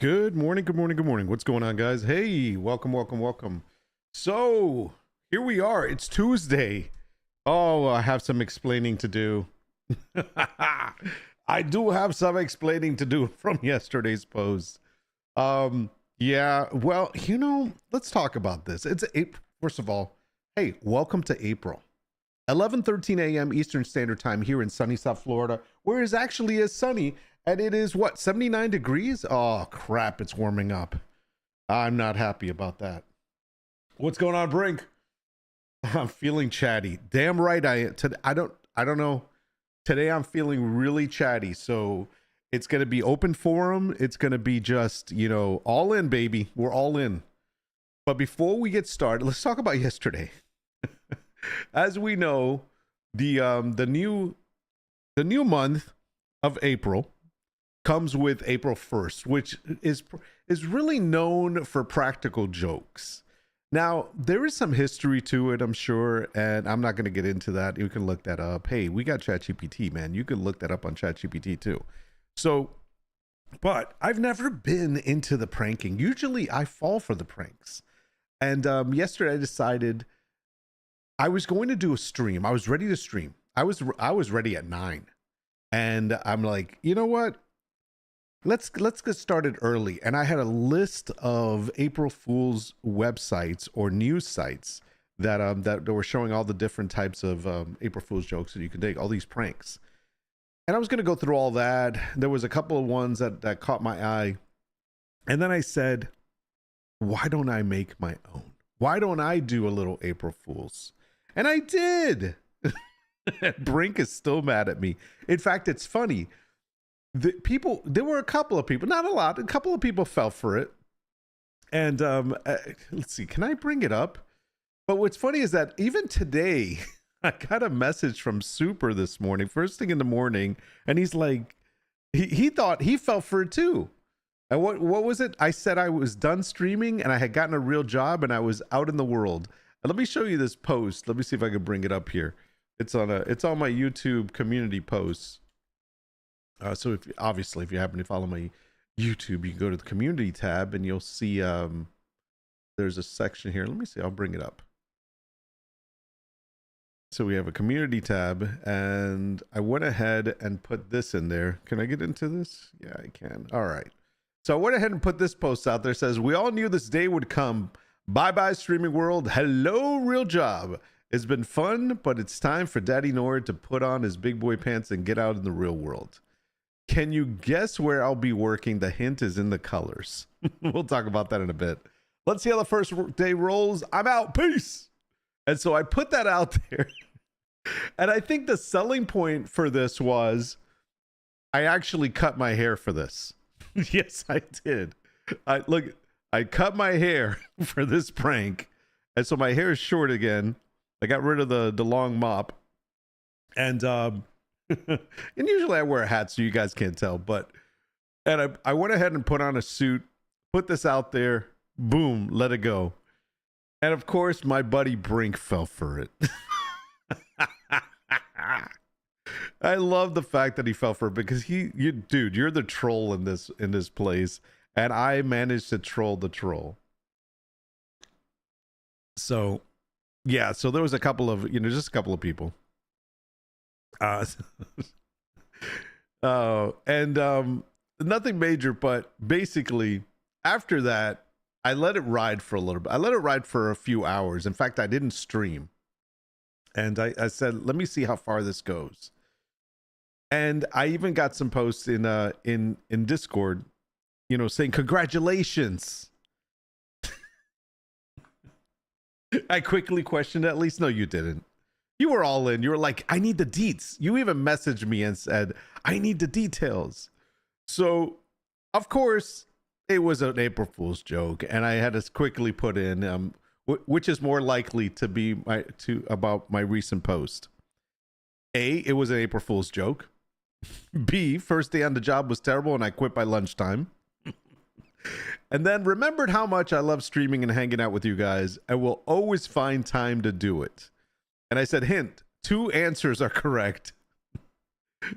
Good morning, good morning, good morning. What's going on, guys? Hey, welcome, welcome, welcome. So, here we are. It's Tuesday. Oh, I have some explaining to do. I do have some explaining to do from yesterday's post. Yeah, well, let's talk about this. It's April. First of all, hey, welcome to April. 11:13 a.m. Eastern Standard Time here in sunny South Florida, where it actually is sunny. And it is what, 79 degrees? Oh crap, it's warming up. I'm not happy about that. What's going on, Brink? I'm feeling chatty. Damn right I don't know. Today I'm feeling really chatty. So it's gonna be open forum. It's gonna be just, all in, baby. We're all in. But before we get started, let's talk about yesterday. As we know, the new month of April comes with April 1st, which is really known for practical jokes. Now, there is some history to it, I'm sure, and I'm not going to get into that. You can look that up. Hey, we got ChatGPT, man. You can look that up on ChatGPT too. So, but I've never been into the pranking. Usually I fall for the pranks. And yesterday I decided I was going to do a stream. I was ready to stream. I was ready at 9. And I'm like, you know what? Let's get started early. And I had a list of April Fool's websites or news sites that were showing all the different types of April Fool's jokes that you can take, all these pranks. And I was going to go through all that. There was a couple of ones that caught my eye. And then I said, why don't I make my own? Why don't I do a little April Fool's? And I did. Brink is still mad at me. In fact, it's funny. There were a couple of people, not a lot, a couple of people fell for it. And let's see, can I bring it up? But what's funny is that even today, I got a message from Super this morning, first thing in the morning, and he's like, he thought he fell for it too. And what was it? I said I was done streaming and I had gotten a real job and I was out in the world. And let me show you this post. Let me see if I can bring it up here. It's on my YouTube community posts. So obviously if you happen to follow my YouTube, you can go to the community tab and you'll see there's a section here. Let me see. I'll bring it up. So we have a community tab and I went ahead and put this in there. Can I get into this? Yeah, I can. All right. So I went ahead and put this post out there. It says, we all knew this day would come. Bye-bye streaming world. Hello, real job. It's been fun, but it's time for Daddy Nord to put on his big boy pants and get out in the real world. Can you guess where I'll be working? The hint is in the colors. We'll talk about that in a bit. Let's see how the first day rolls. I'm out. Peace. And so I put that out there. And I think the selling point for this was I actually cut my hair for this. Yes, I did. I cut my hair for this prank. And so my hair is short again. I got rid of the long mop. And and usually I wear a hat so you guys can't tell, and I went ahead and put on a suit, put this out there, boom, let it go. And of course, my buddy Brink fell for it. I love the fact that he fell for it because dude, you're the troll in this place, and I managed to troll the troll. So, yeah, so there was a couple of, just a couple of people. Nothing major, but basically after that, I let it ride for a little bit. I let it ride for a few hours. In fact, I didn't stream. And I said, let me see how far this goes. And I even got some posts in Discord, saying congratulations. I quickly questioned at least. No, you didn't. You were all in. You were like, I need the deets. You even messaged me and said, I need the details. So, of course, it was an April Fool's joke, and I had to quickly put in, which is more likely to be about my recent post. A, it was an April Fool's joke. B, first day on the job was terrible, and I quit by lunchtime. And then remembered how much I love streaming and hanging out with you guys, and will always find time to do it. And I said, hint, 2 answers are correct.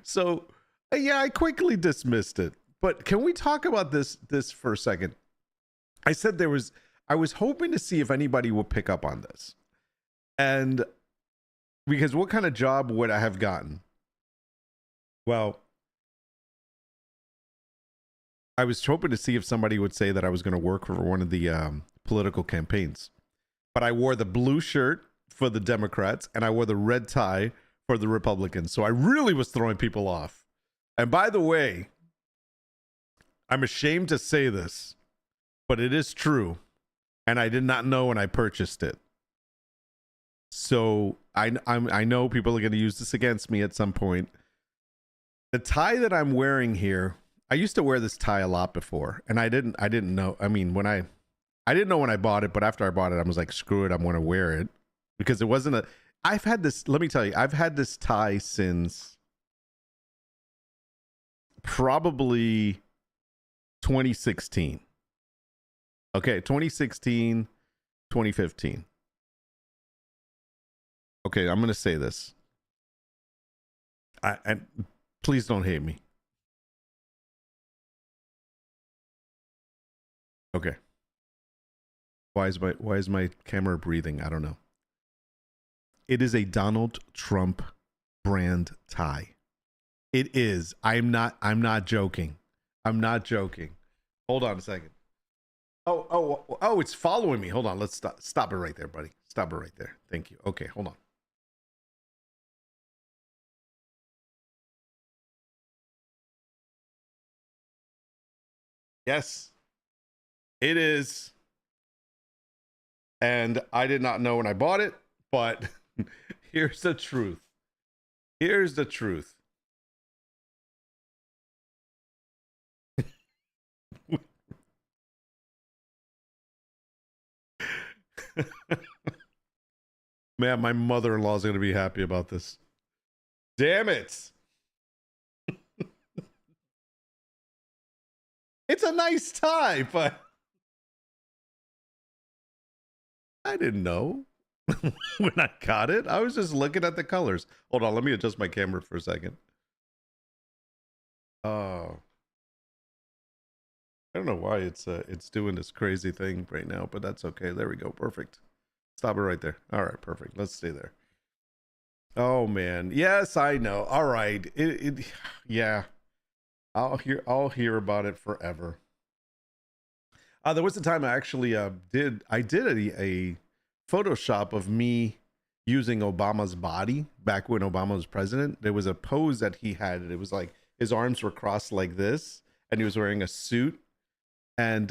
So, yeah, I quickly dismissed it. But can we talk about this for a second? I said I was hoping to see if anybody would pick up on this. And because what kind of job would I have gotten? Well, I was hoping to see if somebody would say that I was going to work for one of the political campaigns. But I wore the blue shirt for the Democrats and I wore the red tie for the Republicans. So I really was throwing people off. And by the way, I'm ashamed to say this, but it is true. And I did not know when I purchased it. So I know people are going to use this against me at some point. The tie that I'm wearing here, I used to wear this tie a lot before, and I didn't know. I mean, I didn't know when I bought it, but after I bought it, I was like, screw it, I'm going to wear it because it wasn't I've had this, let me tell you, I've had this tie since probably 2016. Okay, 2016, 2015. Okay, I'm going to say this. I please don't hate me. Okay. Why is my camera breathing? I don't know. It is a Donald Trump brand tie. It is. I'm not joking. I'm not joking. Hold on a second. Oh, it's following me. Hold on. Let's stop it right there, buddy. Stop it right there. Thank you. Okay, hold on. Yes, it is. And I did not know when I bought it, but here's the truth. Here's the truth. Man, my mother-in-law is going to be happy about this. Damn it. It's a nice tie, but I didn't know when I got it. I was just looking at the colors. Hold on, let me adjust my camera for a second. Oh. I don't know why it's doing this crazy thing right now, but that's okay. There we go. Perfect. Stop it right there. All right, perfect. Let's stay there. Oh man. Yes, I know. All right. Yeah. I'll hear about it forever. There was a time I actually did a Photoshop of me using Obama's body back when Obama was president. There was a pose that he had. It was like his arms were crossed like this, and he was wearing a suit, and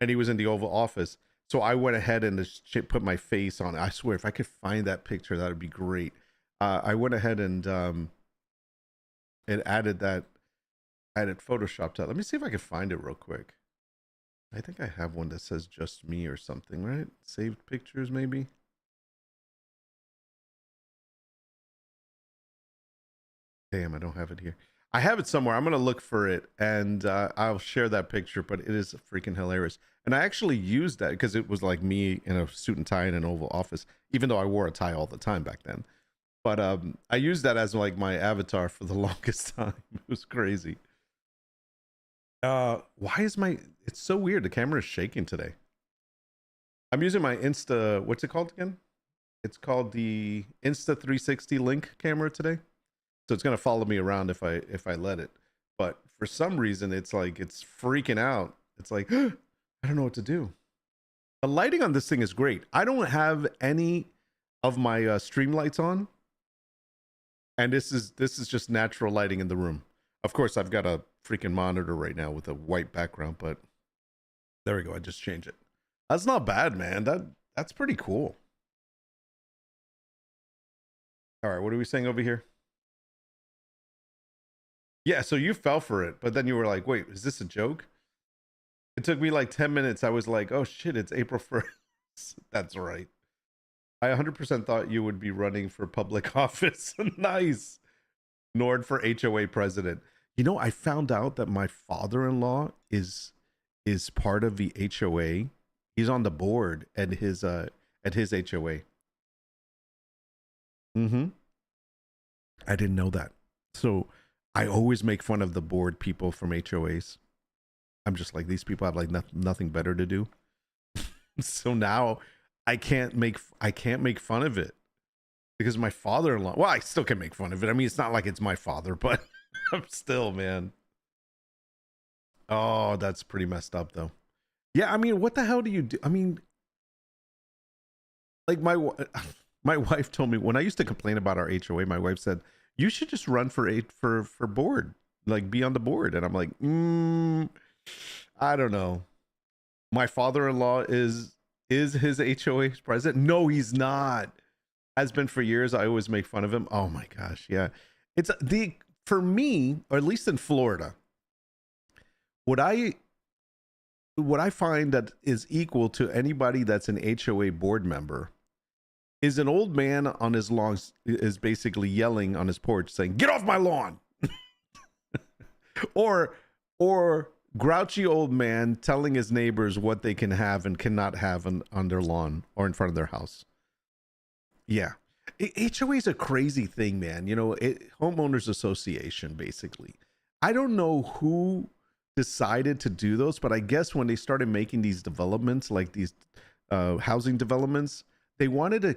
he was in the Oval Office. So I went ahead and put my face on it. I swear, if I could find that picture, that would be great. I went ahead and added Photoshopped that. Let me see if I can find it real quick. I think I have one that says just me or something, right? Saved pictures, maybe. Damn, I don't have it here. I have it somewhere. I'm going to look for it, and I'll share that picture, but it is freaking hilarious. And I actually used that because it was like me in a suit and tie in an Oval Office, even though I wore a tie all the time back then. But I used that as like my avatar for the longest time. It was crazy. Why is it's so weird. The camera is shaking today. I'm using my Insta, what's it called again? It's called the Insta 360 Link camera today. So it's going to follow me around if I let it. But for some reason, it's like, it's freaking out. It's like, I don't know what to do. The lighting on this thing is great. I don't have any of my stream lights on. And this is just natural lighting in the room. Of course, I've got a freaking monitor right now with a white background, but there we go. I just changed it. That's not bad, man. That's pretty cool. All right, what are we saying over here? Yeah, so you fell for it, but then you were like, wait, is this a joke? It took me like 10 minutes. I was like, oh shit, it's April 1st. That's right. I 100% thought you would be running for public office. Nice. Nord for HOA president. You know, I found out that my father-in-law is part of the HOA. He's on the board at his HOA. Mm-hmm. I didn't know that. So I always make fun of the board people from HOAs. I'm just like, these people have like nothing better to do. So now I can't make fun of it because my father-in-law, well, I still can make fun of it. I mean, it's not like it's my father, but I'm still, man. Oh, that's pretty messed up though. Yeah. I mean, what the hell do you do? I mean, like my wife told me when I used to complain about our HOA, my wife said, you should just run for board, like be on the board. And I'm like, I don't know. My father-in-law is his HOA president. No, he's not. Has been for years. I always make fun of him. Oh my gosh. Yeah. It's for me, or at least in Florida, what I find that is equal to anybody that's an HOA board member is an old man on his lawn is basically yelling on his porch saying, get off my lawn. or grouchy old man telling his neighbors what they can have and cannot have on their lawn or in front of their house. Yeah. HOA is a crazy thing, man. You know, homeowners association, basically. I don't know who decided to do those, but I guess when they started making these developments, like these housing developments, they wanted to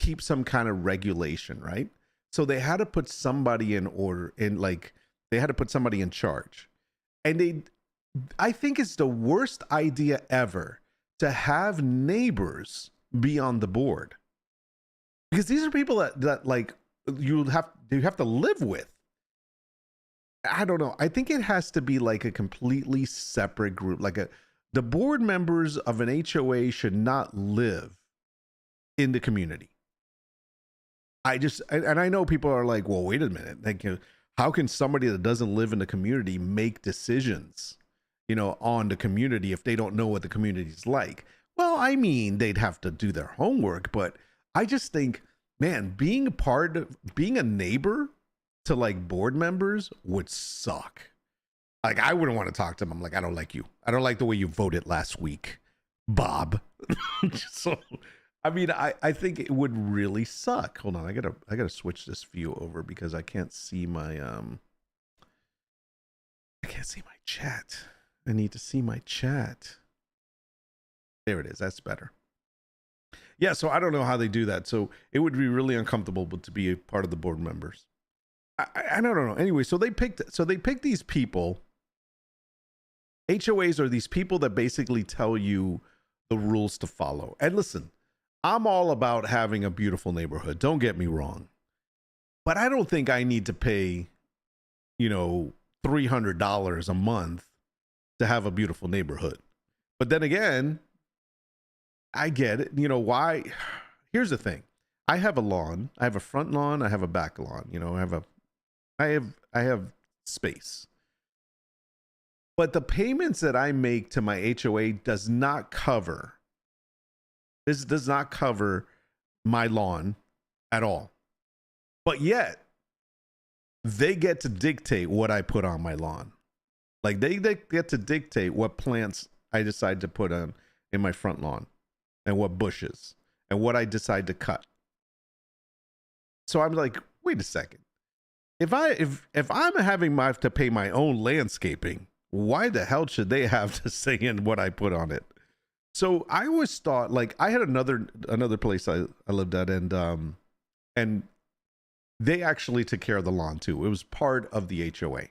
keep some kind of regulation, right? So they had to put somebody in order, they had to put somebody in charge. And I think it's the worst idea ever to have neighbors be on the board, because these are people that like you have to live with. I don't know. I think it has to be like a completely separate group. The board members of an HOA should not live in the community. And I know people are like, well, wait a minute. Like, how can somebody that doesn't live in the community make decisions, on the community if they don't know what the community is like? Well, I mean, they'd have to do their homework, but I just think, man, being a neighbor to like board members would suck. Like, I wouldn't want to talk to them. I'm like, I don't like you. I don't like the way you voted last week, Bob. So, I mean, I think it would really suck. Hold on, I gotta switch this view over because I can't see my I can't see my chat. I need to see my chat. There it is. That's better. Yeah, so I don't know how they do that. So it would be really uncomfortable to be a part of the board members. I don't know. Anyway, so they picked these people. HOAs are these people that basically tell you the rules to follow. And listen, I'm all about having a beautiful neighborhood. Don't get me wrong. But I don't think I need to pay, $300 a month to have a beautiful neighborhood. But then again, I get it. Why? Here's the thing. I have a lawn. I have a front lawn. I have a back lawn. I have space. But the payments that I make to my HOA does not cover. This does not cover my lawn at all. But yet, they get to dictate what I put on my lawn. Like they get to dictate what plants I decide to put on in my front lawn and what bushes and what I decide to cut. So I'm like, wait a second. If I'm having to pay my own landscaping, why the hell should they have to say in what I put on it? So I always thought, like, I had another place I lived at, and they actually took care of the lawn too. It was part of the HOA.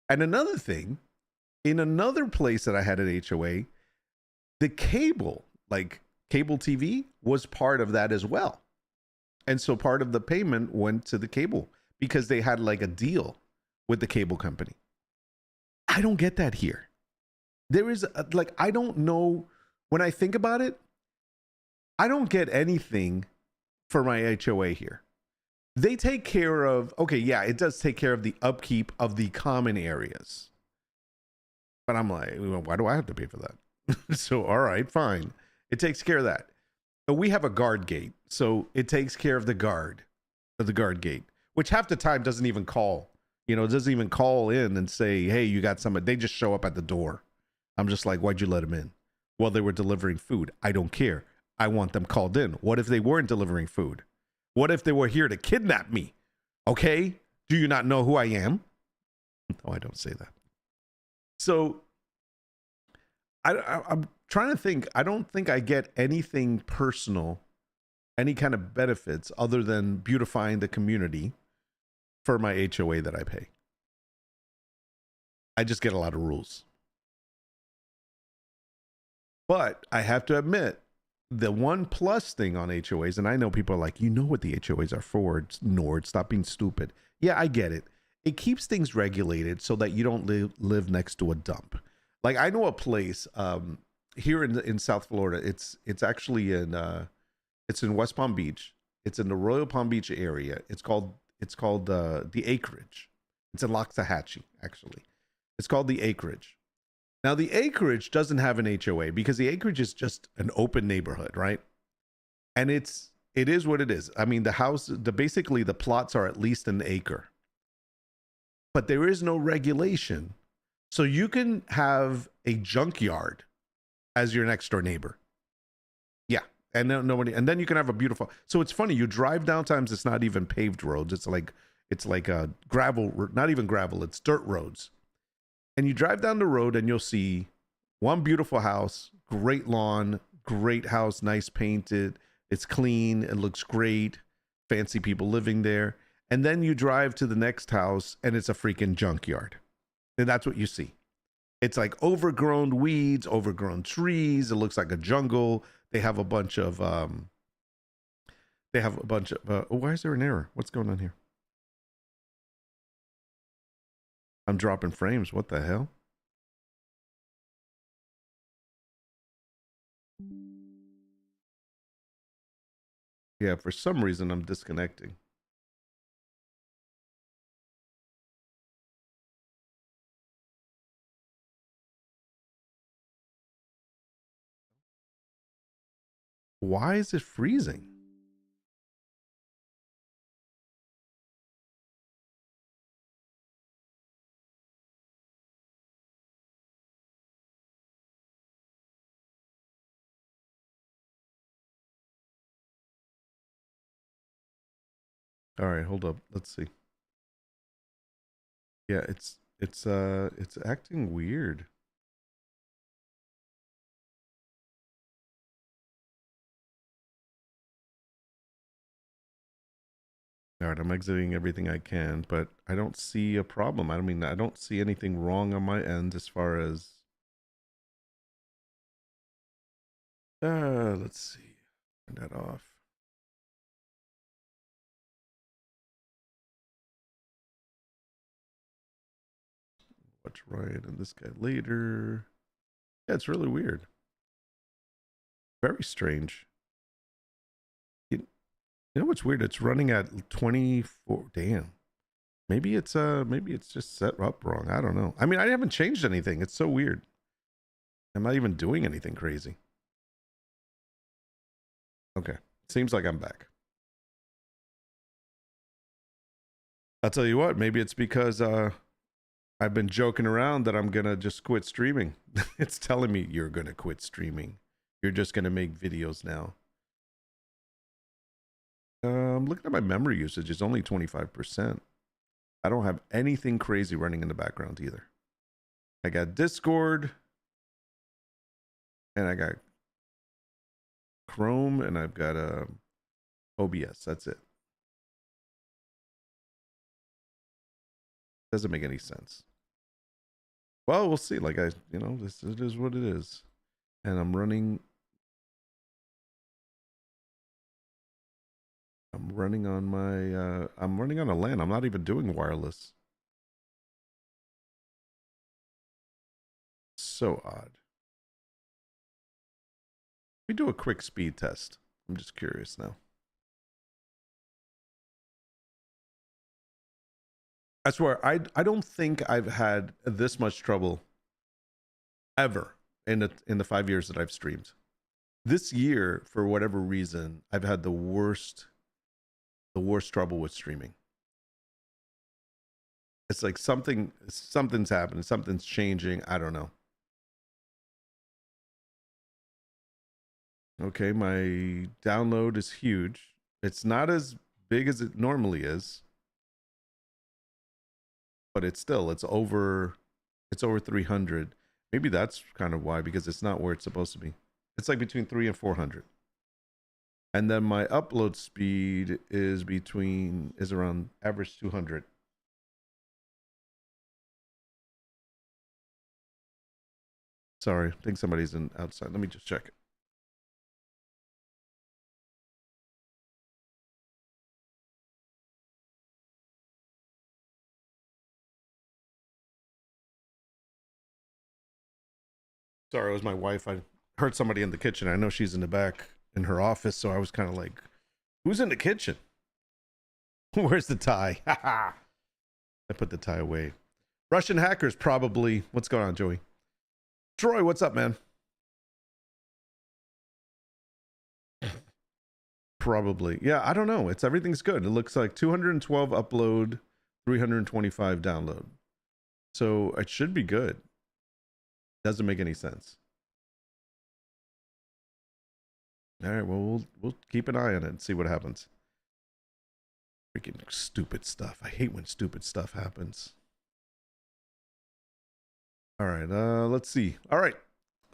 And another thing, in another place that I had at HOA, the cable TV was part of that as well. And so part of the payment went to the cable because they had like a deal with the cable company. I don't get that here. There is I don't know. When I think about it, I don't get anything for my HOA here. They take care of, okay, yeah, it does take care of the upkeep of the common areas. But I'm like, why do I have to pay for that? So, all right, fine. It takes care of that. But we have a guard gate. So it takes care of the guard gate, which half the time doesn't even call. It doesn't even call in and say, hey, you got somebody. They just show up at the door. I'm just like, why'd you let them in? Well, they were delivering food. I don't care. I want them called in. What if they weren't delivering food? What if they were here to kidnap me? Okay. Do you not know who I am? No, I don't say that. So I'm trying to think. I don't think I get anything personal, any kind of benefits other than beautifying the community for my HOA that I pay. I just get a lot of rules. But I have to admit, the one plus thing on HOAs, and I know people are like, what the HOAs are for, Nord, stop being stupid. Yeah, I get it. It keeps things regulated so that you don't live next to a dump. Like, I know a place here in South Florida. It's actually it's in West Palm Beach. It's in the Royal Palm Beach area. It's called the Acreage. It's in Loxahatchee, actually. It's called the Acreage. Now, the Acreage doesn't have an HOA because the Acreage is just an open neighborhood, right? And it is what it is. I mean, basically the plots are at least an acre. But there is no regulation. So you can have a junkyard as your next door neighbor. Yeah. And then you can have a beautiful. So it's funny, you drive down, times it's not even paved roads. It's like a gravel, not even gravel, it's dirt roads. And you drive down the road and you'll see one beautiful house, great lawn, great house, nice painted. It's clean. It looks great. Fancy people living there. And then you drive to the next house and it's a freaking junkyard. And that's what you see. It's like overgrown weeds, overgrown trees. It looks like a jungle. They have a bunch of, why is there an error? What's going on here? I'm dropping frames. What the hell? Yeah, for some reason I'm disconnecting. Why is it freezing? All right, hold up. Let's see. Yeah, it's acting weird. All right, I'm exiting everything I can, but I don't see a problem. I mean, I don't see anything wrong on my end as far as let's see. Turn that off. Watch Ryan and this guy later. Yeah, it's really weird. Very strange. You know what's weird? It's running at 24. Damn. Maybe it's just set up wrong. I don't know. I mean, I haven't changed anything. It's so weird. I'm not even doing anything crazy. Okay. Seems like I'm back. I'll tell you what, maybe it's because I've been joking around that I'm gonna just quit streaming. It's telling me you're gonna quit streaming. You're just gonna make videos now. Looking at my memory usage, it's only 25%. I don't have anything crazy running in the background either. I got Discord, and I got Chrome, and I've got OBS. That's it. Doesn't make any sense. Well, we'll see. Like it is what it is. And I'm running on my I'm running on a LAN. I'm not even doing wireless. So odd. We do a quick speed test. I'm just curious now. I swear, I don't think I've had this much trouble ever in the 5 years that I've streamed. This year, for whatever reason, I've had the worst trouble with streaming. It's like something's happening, something's changing. I don't know. Okay, my download is huge. It's not as big as it normally is, but it's over 300. Maybe that's kind of why, because it's not where it's supposed to be. It's like between 300 and 400. And then my upload speed is around average 200. Sorry, I think somebody's outside. Let me just check it. Sorry, it was my wife. I heard somebody in the kitchen. I know she's in the back in her office, so I was kind of like, who's in the kitchen? Where's the tie? I put the tie away. Russian hackers, probably. What's going on, Joey? Troy, what's up, man? Probably. Yeah, I don't know. Everything's good. It looks like 212 upload, 325 download. So it should be good. Doesn't make any sense. All right, well, we'll keep an eye on it and see what happens. Freaking stupid stuff. I hate when stupid stuff happens. All right, let's see. All right.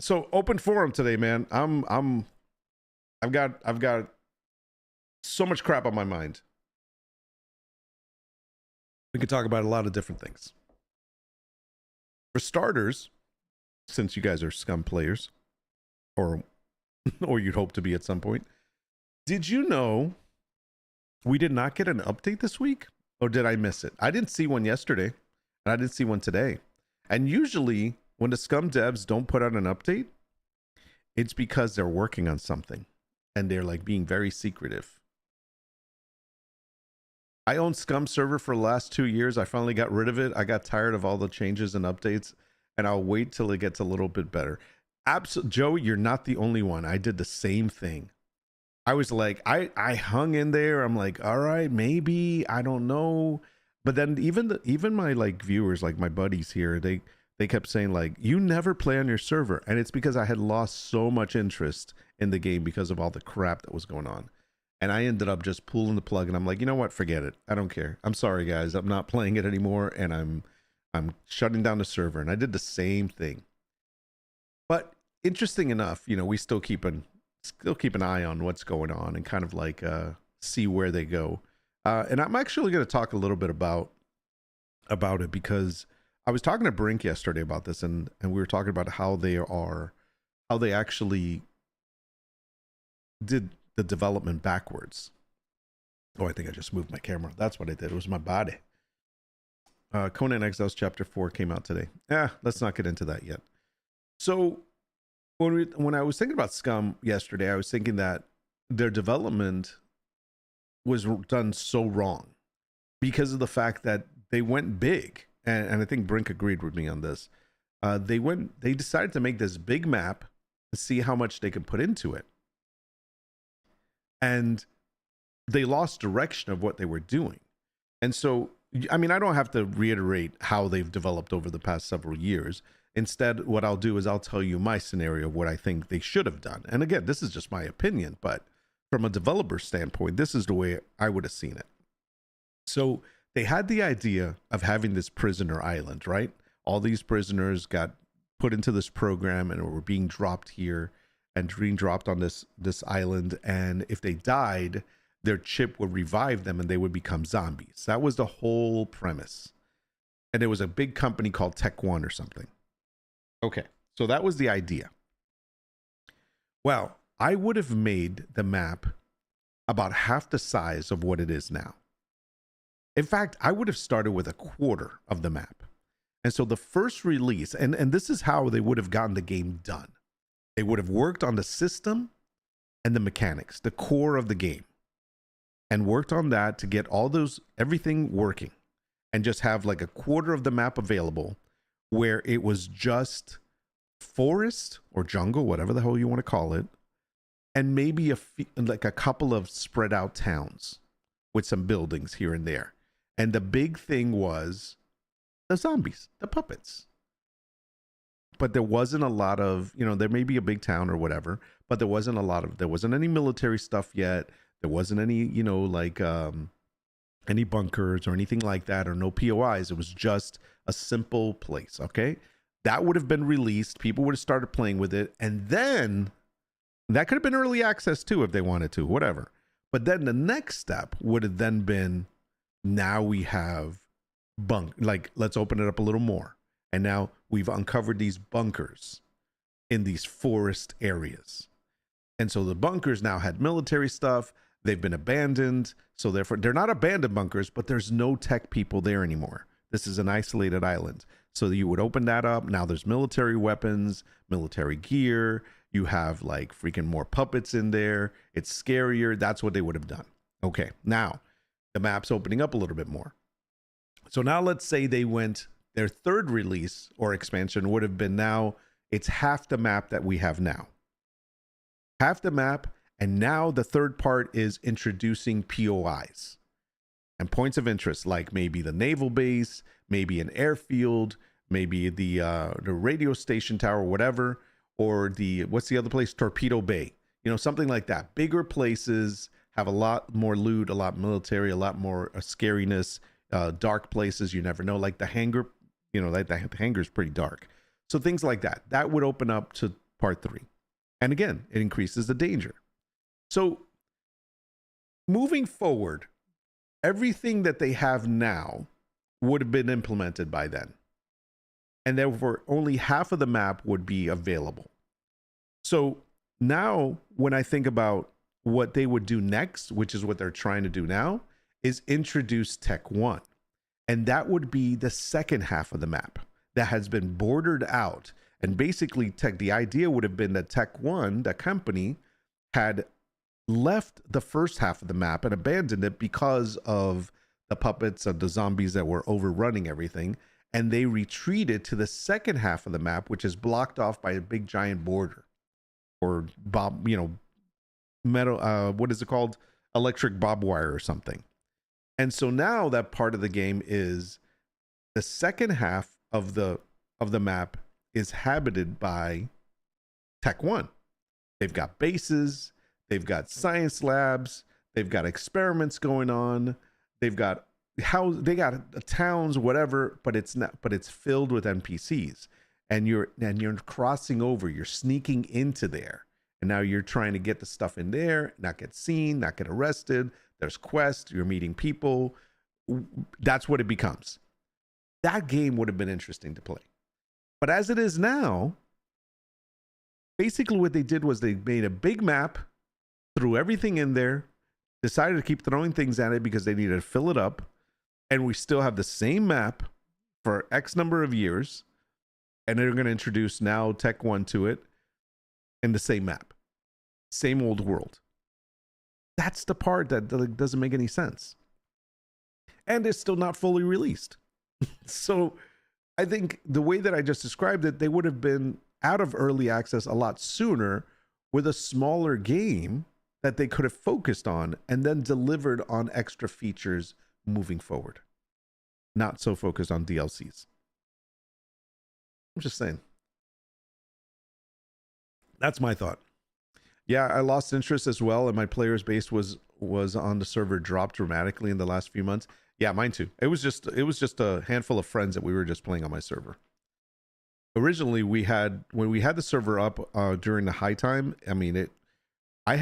So open forum today, man. I've got so much crap on my mind. We could talk about a lot of different things. For starters, since you guys are SCUM players, or you'd hope to be at some point, did you know we did not get an update this week? Or did I miss it? I didn't see one yesterday, and I didn't see one today. And usually, when the SCUM devs don't put out an update, it's because they're working on something, and they're like being very secretive. I owned SCUM server for the last 2 years. I finally got rid of it. I got tired of all the changes and updates, and I'll wait till it gets a little bit better. Joey, you're not the only one. I did the same thing. I was like, I hung in there. I'm like, all right, maybe, I don't know. But then even my like viewers, like my buddies here, they kept saying like, you never play on your server. And it's because I had lost so much interest in the game because of all the crap that was going on. And I ended up just pulling the plug, and I'm like, you know what? Forget it. I don't care. I'm sorry, guys. I'm not playing it anymore, and I'm shutting down the server. And I did the same thing. But interesting enough, we still keep an eye on what's going on and kind of like see where they go. And I'm actually going to talk a little bit about it, because I was talking to Brink yesterday about this, and we were talking about how they actually did the development backwards. Oh, I think I just moved my camera. That's what I did. It was my body. Conan Exiles Chapter 4 came out today. Let's not get into that yet. So when I was thinking about SCUM yesterday, I was thinking that their development was done so wrong because of the fact that they went big. And I think Brink agreed with me on this. They decided to make this big map and see how much they could put into it. And they lost direction of what they were doing. And so, I mean, I don't have to reiterate how they've developed over the past several years. Instead, what I'll do is I'll tell you my scenario of what I think they should have done. And again, this is just my opinion, but from a developer standpoint, this is the way I would have seen it. So they had the idea of having this prisoner island, right? All these prisoners got put into this program and were being dropped here and being dropped on this island. And if they died, their chip would revive them and they would become zombies. That was the whole premise. And there was a big company called Tech One or something. Okay, so that was the idea. Well, I would have made the map about half the size of what it is now. In fact, I would have started with a quarter of the map. And so the first release, and this is how they would have gotten the game done. They would have worked on the system and the mechanics, the core of the game, and worked on that to get everything working, and just have like a quarter of the map available where it was just forest or jungle, whatever the hell you want to call it, and maybe like a couple of spread out towns with some buildings here and there. And the big thing was the zombies, the puppets. But there wasn't a lot of, there may be a big town or whatever, but there wasn't any military stuff yet. There wasn't any, any bunkers or anything like that, or no POIs. It was just a simple place. Okay. That would have been released. People would have started playing with it. And then that could have been early access too, if they wanted to, whatever. But then the next step would have then been, now we have let's open it up a little more. And now we've uncovered these bunkers in these forest areas. And so the bunkers now had military stuff. They've been abandoned. So therefore, they're not abandoned bunkers, but there's no tech people there anymore. This is an isolated island. So you would open that up. Now there's military weapons, military gear. You have like freaking more puppets in there. It's scarier. That's what they would have done. Okay, now the map's opening up a little bit more. So now let's say their third release or expansion would have been, now it's half the map that we have now. Half the map, and now the third part is introducing POIs and points of interest, like maybe the naval base, maybe an airfield, maybe the radio station tower, whatever, or what's the other place? Torpedo Bay, something like that. Bigger places have a lot more loot, a lot military, a lot more scariness, dark places you never know, like the hangar. The hangar's pretty dark. So things like that. That would open up to part 3. And again, it increases the danger. So moving forward, everything that they have now would have been implemented by then. And therefore, only half of the map would be available. So now when I think about what they would do next, which is what they're trying to do now, is introduce Tech One. And that would be the second half of the map that has been bordered out. And basically, the idea would have been that Tech One, the company, had left the first half of the map and abandoned it because of the puppets and the zombies that were overrunning everything. And they retreated to the second half of the map, which is blocked off by a big giant border, or metal, what is it called? Electric barbed wire or something. And so now that part of the game is the second half of the map is habited by Tech One. They've got bases, they've got science labs, They've got experiments going on. They've got they got towns, whatever, but it's not, but it's filled with NPCs. And you're crossing over, you're sneaking into there. And now you're trying to get the stuff in there, not get seen, not get arrested. There's quests, you're meeting people. That's what it becomes. That game would have been interesting to play. But as it is now, basically what they did was they made a big map, threw everything in there, decided to keep throwing things at it because they needed to fill it up. And we still have the same map for X number of years. And they're going to introduce now Tech 1 to it in the same map. Same old world. That's the part that doesn't make any sense. And it's still not fully released. So I think the way that I just described it, they would have been out of early access a lot sooner with a smaller game that they could have focused on and then delivered on extra features moving forward. Not so focused on DLCs. I'm just saying. That's my thought. Yeah, I lost interest as well, and my players base was on the server dropped dramatically in the last few months. Yeah, mine too. It was just a handful of friends that we were just playing on my server. Originally, when we had the server up during the high time, I mean I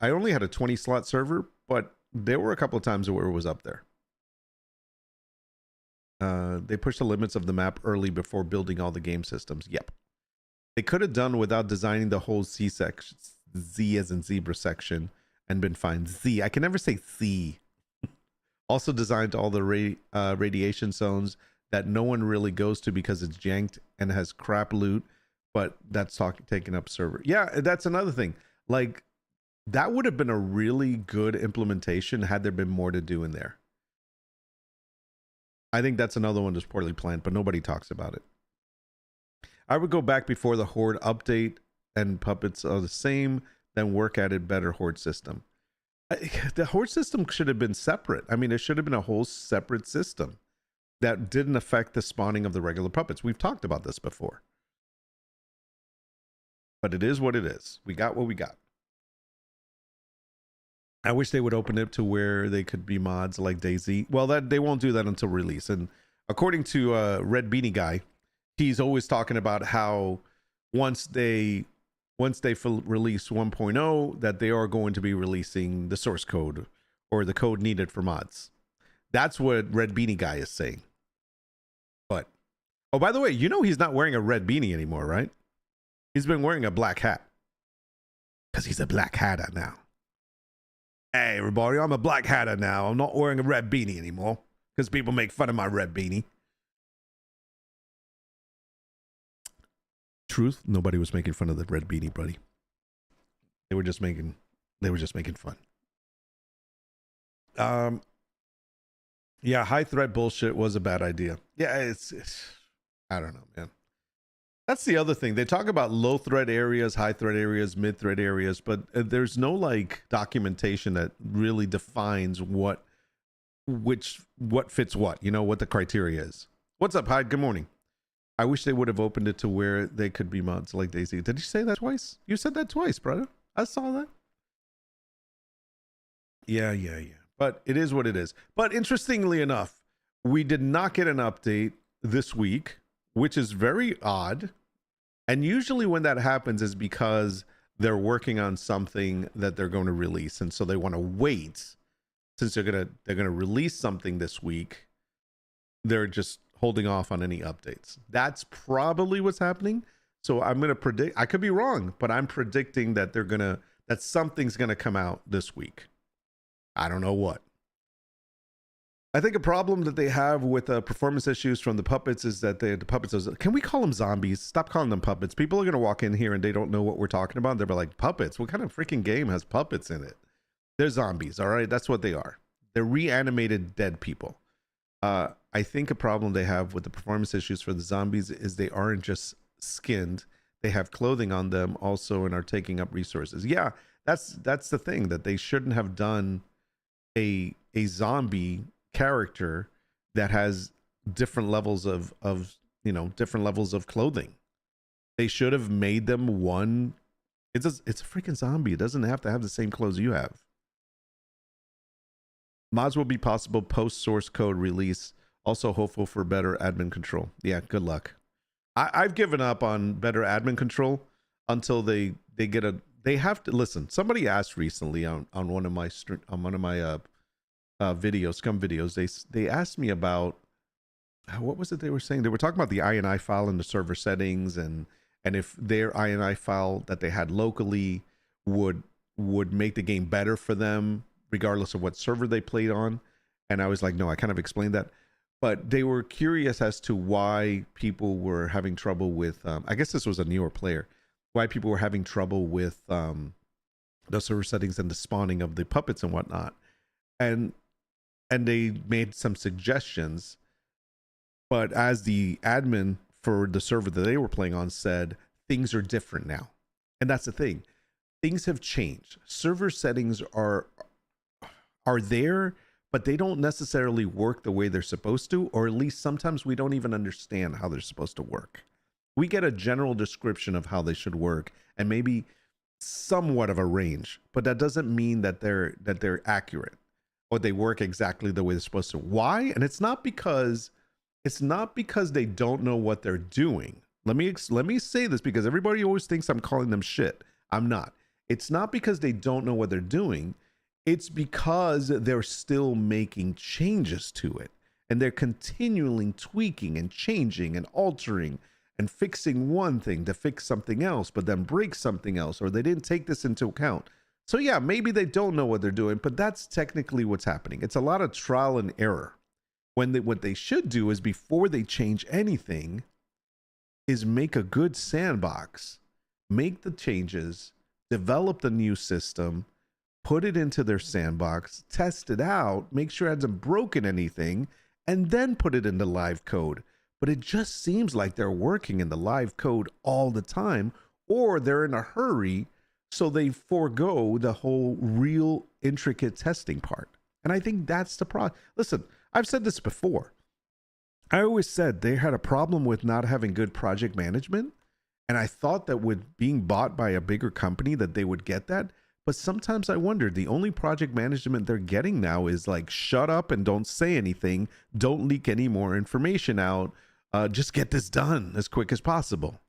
only had a 20 slot server, but there were a couple of times where it was up there. They pushed the limits of the map early before building all the game systems. Yep. They could have done without designing the whole Z section, Z as in zebra section, and been fine. Z. I can never say Z. Also designed all the radiation zones that no one really goes to because it's janked and has crap loot, but that's taking up server. Yeah, that's another thing. Like, that would have been a really good implementation had there been more to do in there. I think that's another one that's poorly planned, but nobody talks about it. I would go back before the Horde update and puppets are the same, then work at it better Horde system. The Horde system should have been separate. I mean, it should have been a whole separate system that didn't affect the spawning of the regular puppets. We've talked about this before. But it is what it is. We got what we got. I wish they would open it to where they could be mods like DayZ. Well, that they won't do that until release. And according to Red Beanie Guy, he's always talking about how once they release 1.0, that they are going to be releasing the source code or the code needed for mods. That's what Red Beanie Guy is saying. But, oh, by the way, you know he's not wearing a red beanie anymore, right? He's been wearing a black hat. Because he's a black hatter now. Hey, everybody, I'm a black hatter now. I'm not wearing a red beanie anymore. Because people make fun of my red beanie. Truth, nobody was making fun of the red beanie, buddy. They were just making fun. Yeah, high threat bullshit was a bad idea. Yeah, it's I don't know, man. That's the other thing. They talk about low threat areas, high threat areas, mid threat areas, but there's no like documentation that really defines what fits what, you know, what the criteria is. What's up, Hyde? Good morning. I wish they would have opened it to where they could be mods like DayZ. Did you say that twice? You said that twice, brother. I saw that. Yeah. But it is what it is. But interestingly enough, we did not get an update this week, which is very odd. And usually when that happens is because they're working on something that they're going to release. And so they want to wait since they're going to release something this week. They're just holding off on any updates. That's probably what's happening. So I'm going to predict, I could be wrong, but I'm predicting that that something's going to come out this week. I don't know what. I think a problem that they have with performance issues from the puppets is that the puppets, can we call them zombies? Stop calling them puppets. People are going to walk in here and they don't know what we're talking about. They'll be like, puppets? What kind of freaking game has puppets in it? They're zombies, all right? That's what they are. They're reanimated dead people. I think a problem they have with the performance issues for the zombies is they aren't just skinned. They have clothing on them also and are taking up resources. Yeah, that's the thing, that they shouldn't have done a zombie character that has different levels of different levels of clothing. They should have made them one. It's a freaking zombie. It doesn't have to have the same clothes you have. Mods will be possible post source code release. Also hopeful for better admin control. Yeah, good luck. I've given up on better admin control until they get a. They have to listen. Somebody asked recently on one of my videos, SCUM videos. They asked me about what was it they were saying? They were talking about the INI file in the server settings, and if their INI file that they had locally would make the game better for them regardless of what server they played on. And I was like, no, I kind of explained that. But they were curious as to why people were having trouble with, I guess this was a newer player, why people were having trouble with the server settings and the spawning of the puppets and whatnot. And they made some suggestions. But as the admin for the server that they were playing on said, things are different now. And that's the thing. Things have changed. Server settings are there, but they don't necessarily work the way they're supposed to, or at least sometimes we don't even understand how they're supposed to work. We get a general description of how they should work and maybe somewhat of a range, but that doesn't mean that they're accurate or they work exactly the way they're supposed to. Why? And it's not because they don't know what they're doing. Let me say this, because everybody always thinks I'm calling them shit. I'm not. It's not because they don't know what they're doing. It's because they're still making changes to it, and they're continually tweaking and changing and altering and fixing one thing to fix something else, but then break something else, or they didn't take this into account. So yeah, maybe they don't know what they're doing, but that's technically what's happening. It's a lot of trial and error. What they should do is, before they change anything, is make a good sandbox, make the changes, develop the new system, put it into their sandbox, test it out, make sure it hasn't broken anything, and then put it into live code. But it just seems like they're working in the live code all the time, or they're in a hurry, so they forego the whole real intricate testing part. And I think that's the problem. Listen, I've said this before. I always said they had a problem with not having good project management. And I thought that with being bought by a bigger company that they would get that. But sometimes I wondered, the only project management they're getting now is like, shut up and don't say anything. Don't leak any more information out. Just get this done as quick as possible.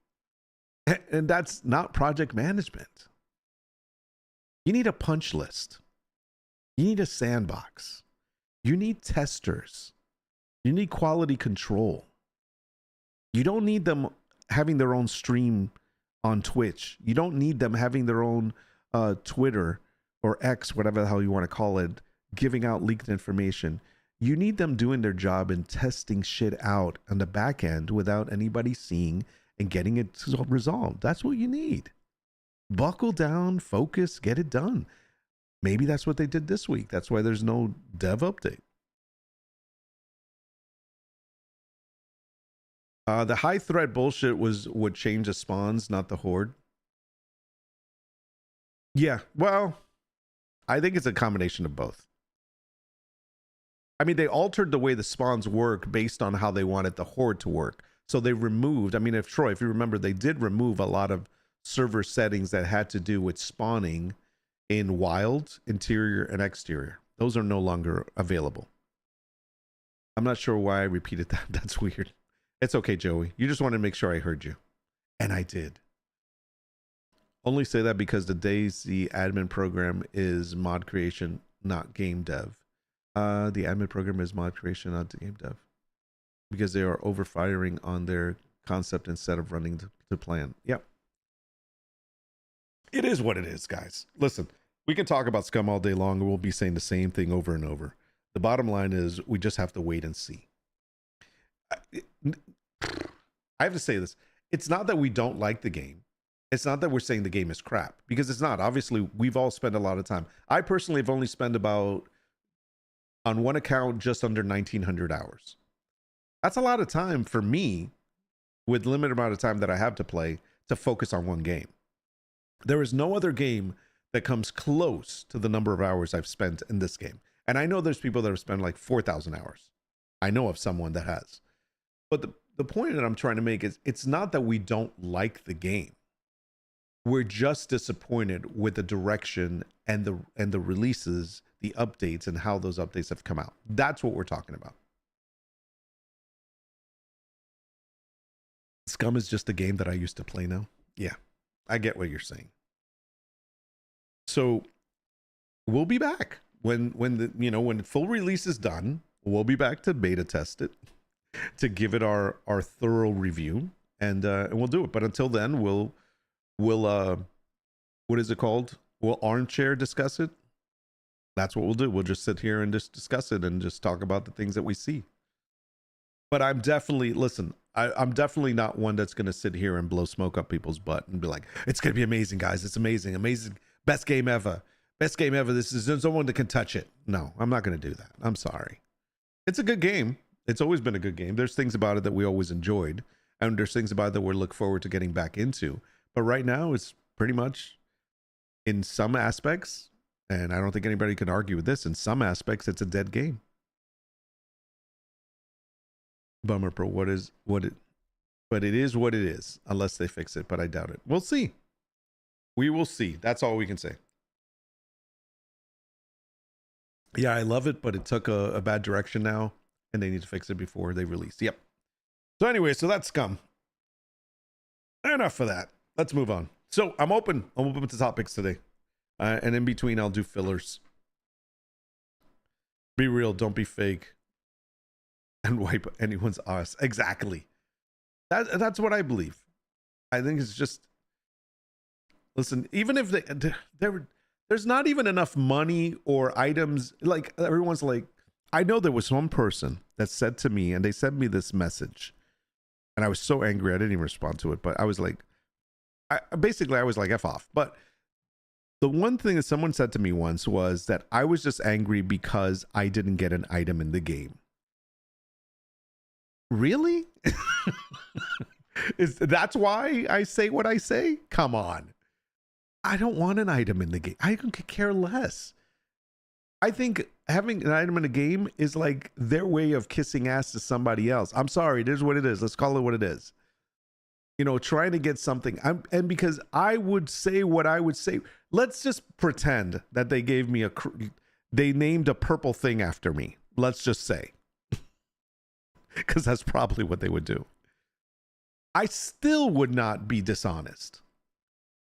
And that's not project management. You need a punch list. You need a sandbox. You need testers. You need quality control. You don't need them having their own stream on Twitch. You don't need them having their own Twitter or X, whatever the hell you want to call it, giving out leaked information. You need them doing their job and testing shit out on the back end without anybody seeing and getting it resolved. That's what you need. Buckle down, focus, get it done. Maybe that's what they did this week. That's why there's no dev update. The high threat bullshit would change the spawns, not the horde. Yeah, well, I think it's a combination of both. I mean, they altered the way the spawns work based on how they wanted the horde to work. So they removed, I mean, if you remember, they did remove a lot of server settings that had to do with spawning in wild, interior, and exterior. Those are no longer available. I'm not sure why I repeated that. That's weird. It's okay, Joey. You just wanted to make sure I heard you. And I did. Only say that because the DayZ admin program is mod creation, not game dev. The admin program is mod creation, not game dev. Because they are overfiring on their concept instead of running the plan. Yep. It is what it is, guys. Listen, we can talk about SCUM all day long, and we'll be saying the same thing over and over. The bottom line is we just have to wait and see. I have to say this. It's not that we don't like the game. It's not that we're saying the game is crap, because it's not. Obviously, we've all spent a lot of time. I personally have only spent about, on one account, just under 1,900 hours. That's a lot of time for me, with limited amount of time that I have to play, to focus on one game. There is no other game that comes close to the number of hours I've spent in this game. And I know there's people that have spent like 4,000 hours. I know of someone that has. But the point that I'm trying to make is, it's not that we don't like the game. We're just disappointed with the direction and the releases the updates and how those updates have come out. That's what we're talking about. SCUM is just a game that I used to play now. Yeah, I get what you're saying. So we'll be back when when full release is done. We'll be back to beta test it, to give it our thorough review, and we'll do it. But until then, we'll what is it called? We'll armchair discuss it. That's what we'll do. We'll just sit here and just discuss it and just talk about the things that we see. But I'm definitely, listen, I'm definitely not one that's going to sit here and blow smoke up people's butt and be like, it's going to be amazing, guys. It's amazing. Amazing. Best game ever. Best game ever. There's no one that can touch it. No, I'm not going to do that. I'm sorry. It's a good game. It's always been a good game. There's things about it that we always enjoyed. And there's things about it that we look forward to getting back into. But right now, it's pretty much, in some aspects, and I don't think anybody can argue with this, in some aspects, it's a dead game. Bummer, Pro. But it is what it is, unless they fix it, but I doubt it. We'll see. We will see. That's all we can say. Yeah, I love it, but it took a bad direction now, and they need to fix it before they release. Yep. So anyway, so that's SCUM. Enough for that. Let's move on. So I'm open to topics today. And in between, I'll do fillers. Be real, don't be fake. And wipe anyone's ass. Exactly. That's what I believe. I think it's just, listen, even if there's not even enough money or items, like everyone's like, I know there was one person that said to me, and they sent me this message, and I was so angry I didn't even respond to it, but I was like, I was like, F off. But the one thing that someone said to me once was that I was just angry because I didn't get an item in the game. Really? That's why I say what I say? Come on. I don't want an item in the game. I could care less. I think having an item in a game is like their way of kissing ass to somebody else. I'm sorry, it is what it is. Let's call it what it is. You know, trying to get something. And because I would say what I would say. Let's just pretend that they gave me they named a purple thing after me. Let's just say. Because that's probably what they would do. I still would not be dishonest.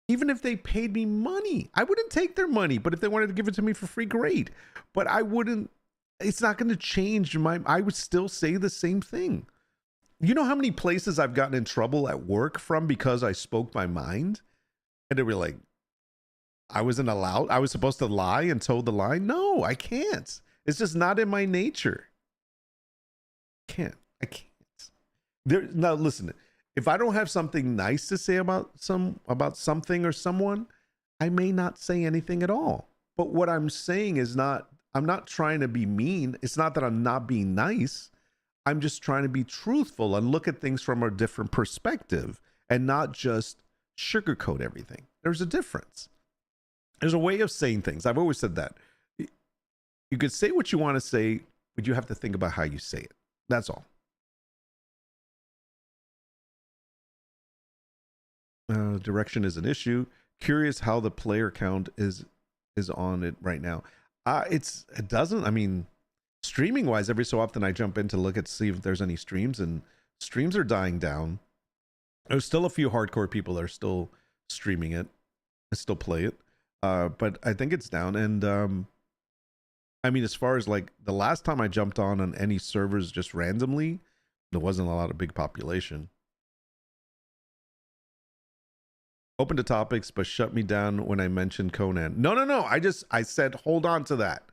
Even if they paid me money, I wouldn't take their money. But if they wanted to give it to me for free, great. But I wouldn't, it's not going to change I would still say the same thing. You know how many places I've gotten in trouble at work from because I spoke my mind? And they were like, I wasn't allowed. I was supposed to lie and toe the line. No, I can't. It's just not in my nature. I can't. Now listen, if I don't have something nice to say about something or someone, I may not say anything at all. But what I'm saying is I'm not trying to be mean. It's not that I'm not being nice. I'm just trying to be truthful and look at things from a different perspective and not just sugarcoat everything. There's a difference. There's a way of saying things. I've always said that. You could say what you want to say, but you have to think about how you say it. That's all. Direction is an issue. Curious how the player count is on it right now. It doesn't. I mean, streaming wise, every so often I jump in to see if there's any streams, and streams are dying down. There's still a few hardcore people that are still streaming it. I still play it, but I think it's down. And I mean, as far as like the last time I jumped on any servers just randomly, there wasn't a lot of big population. Open to topics, but shut me down when I mentioned Conan. No. I said, hold on to that.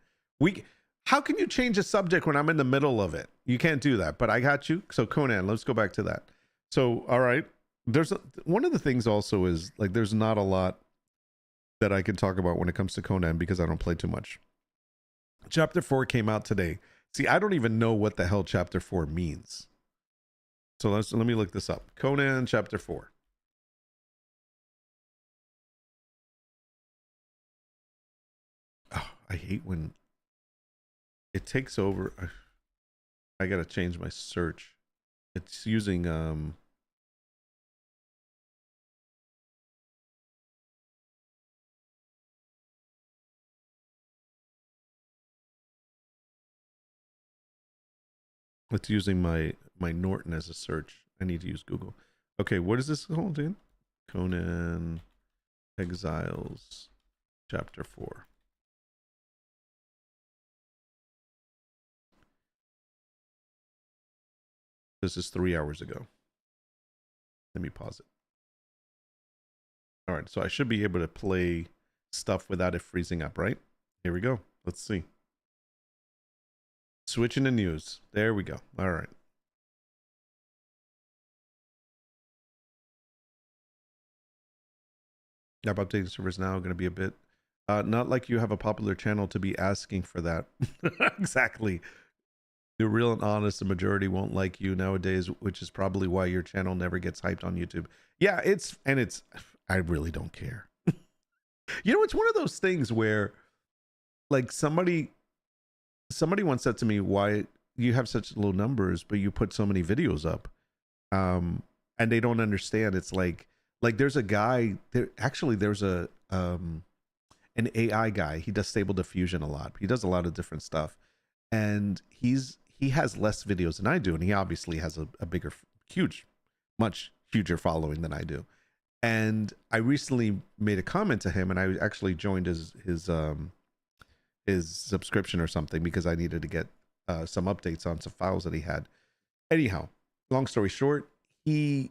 How can you change a subject when I'm in the middle of it? You can't do that, but I got you. So Conan, let's go back to that. So, all right. One of the things also is like, there's not a lot that I can talk about when it comes to Conan because I don't play too much. Chapter 4 came out today. See, I don't even know what the hell Chapter 4 means. So let me look this up. Conan Chapter 4. Oh, I hate when it takes over. I gotta change my search. It's using It's using my Norton as a search. I need to use Google. Okay, what is this called, dude? Conan Exiles, Chapter 4. This is 3 hours ago. Let me pause it. All right, so I should be able to play stuff without it freezing up, right? Here we go. Let's see. Switching to news. There we go. All right. App updating servers now going to be a bit not like you have a popular channel to be asking for that. Exactly. The real and honest, the majority won't like you nowadays, which is probably why your channel never gets hyped on YouTube. Yeah, I really don't care. You know, it's one of those things where, like, somebody once said to me, why you have such low numbers, but you put so many videos up. And they don't understand. It's like there's a guy there. Actually, there's an AI guy. He does Stable Diffusion a lot. He does a lot of different stuff. And he has less videos than I do. And he obviously has a bigger, much huger following than I do. And I recently made a comment to him, and I actually joined his subscription or something because I needed to get some updates on some files that he had. Anyhow, long story short, he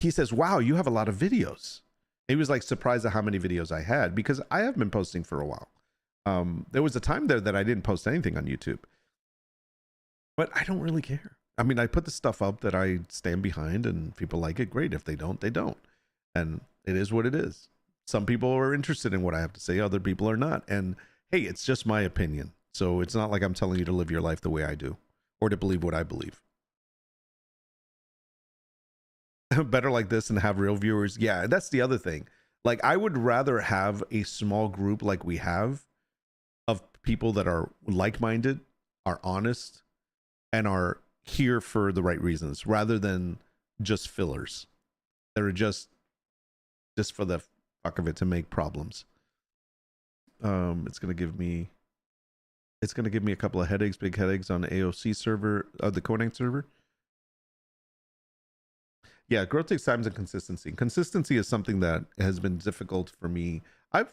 says, wow, you have a lot of videos. He was like surprised at how many videos I had because I have been posting for a while. There was a time there that I didn't post anything on YouTube, but I don't really care. I mean, I put the stuff up that I stand behind, and people like it, great. If they don't, they don't. And it is what it is. Some people are interested in what I have to say. Other people are not. And hey, it's just my opinion. So it's not like I'm telling you to live your life the way I do or to believe what I believe. Better like this and have real viewers. Yeah, that's the other thing. Like, I would rather have a small group like we have of people that are like-minded, are honest, and are here for the right reasons rather than just fillers that are just for the fuck of it to make problems. It's gonna give me a couple of headaches, big headaches on the AOC server, the Conan server. Yeah, growth takes time and consistency. Consistency is something that has been difficult for me. I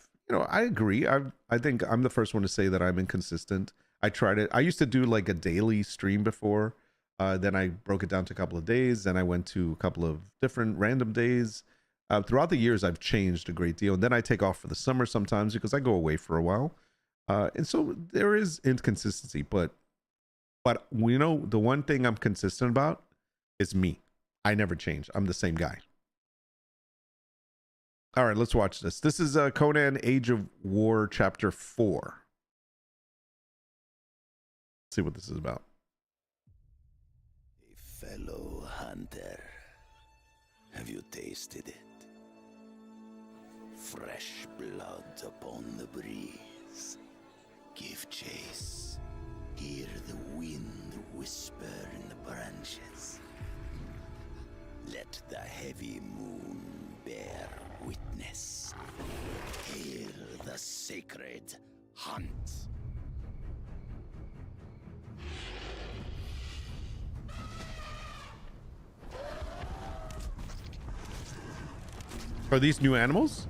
agree. I think I'm the first one to say that I'm inconsistent. I tried it. I used to do like a daily stream before. Then I broke it down to a couple of days. Then I went to a couple of different random days. Throughout the years, I've changed a great deal. And then I take off for the summer sometimes because I go away for a while. And so there is inconsistency. But you know, the one thing I'm consistent about is me. I never change. I'm the same guy. All right, let's watch this. This is Conan Age of War Chapter 4. Let's see what this is about. A fellow hunter. Have you tasted it? Fresh blood upon the breeze. Give chase. Hear the wind whisper in the branches. Let the heavy moon bear witness. Hail the sacred hunt. Are these new animals?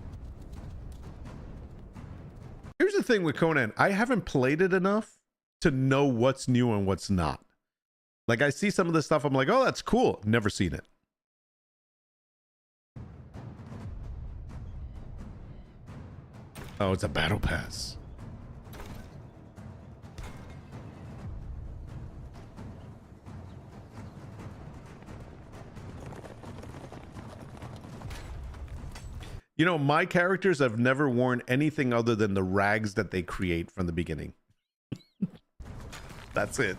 Here's the thing with Conan. I haven't played it enough to know what's new and what's not. Like, I see some of the stuff, I'm like, oh, that's cool. Never seen it. Oh, it's a battle pass. You know, my characters have never worn anything other than the rags that they create from the beginning. That's it.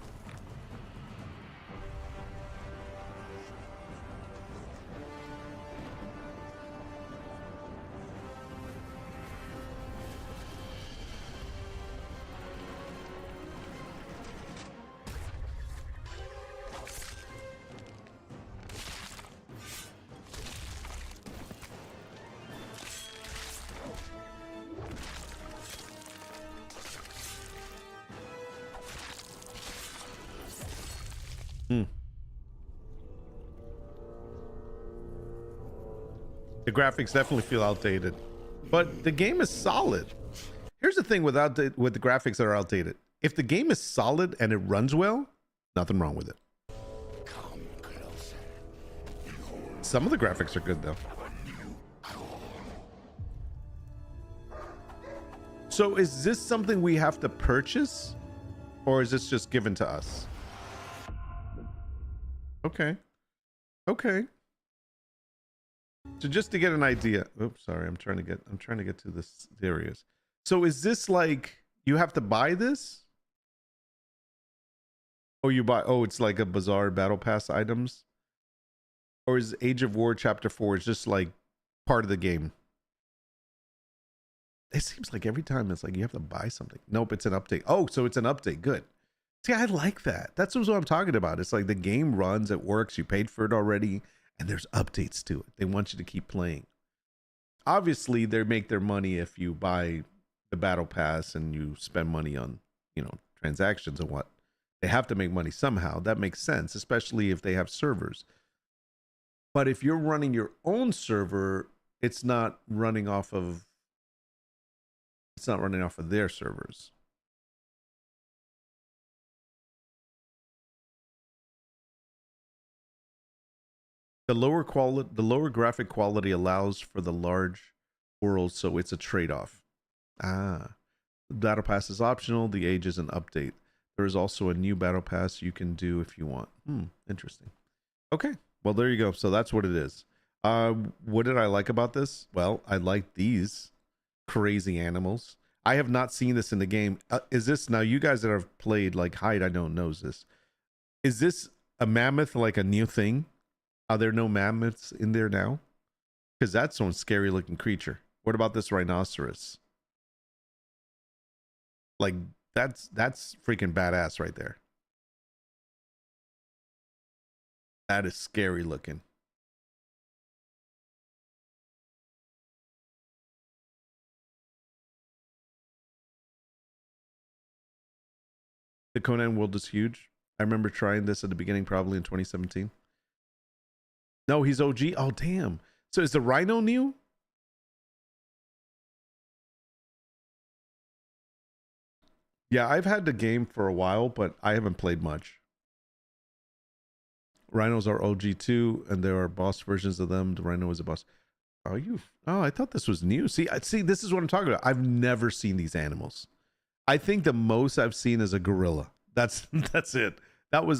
The graphics definitely feel outdated, but the game is solid. Here's the thing with the graphics that are outdated. If the game is solid and it runs well, nothing wrong with it. Come closer. Some of the graphics are good though. So is this something we have to purchase, or is this just given to us? Okay. Okay. So just to get an idea. Oops, sorry. I'm trying to get to this areas. So is this like you have to buy this? Or you buy, oh, it's like a Bazaar Battle Pass items? Or is Age of War Chapter 4 is just like part of the game? It seems like every time it's like you have to buy something. Nope, it's an update. Oh, so it's an update. Good. See, I like that. That's what I'm talking about. It's like the game runs, it works, you paid for it already, and there's updates to it. They want you to keep playing. Obviously, they make their money if you buy the Battle Pass and you spend money on, transactions and what. They have to make money somehow. That makes sense, especially if they have servers. But if you're running your own server, it's not running off of their servers. The lower graphic quality allows for the large world, so it's a trade-off. The battle pass is optional. The age is an update. There is also a new battle pass you can do if you want. Interesting. Okay, well there you go. So that's what it is. What did I like about this? Well, I like these crazy animals. I have not seen this in the game. Is this, now you guys that have played like Hyde, I know knows this. Is this a mammoth, like a new thing? Are there no mammoths in there now? Because that's some scary looking creature. What about this rhinoceros? Like that's freaking badass right there. That is scary looking. The Conan world is huge. I remember trying this at the beginning, probably in 2017. No, he's OG. Oh, damn. So is the rhino new? Yeah, I've had the game for a while, but I haven't played much. Rhinos are OG too, and there are boss versions of them. The rhino is a boss. Oh, I thought this was new. See, this is what I'm talking about. I've never seen these animals. I think the most I've seen is a gorilla. That's it. That was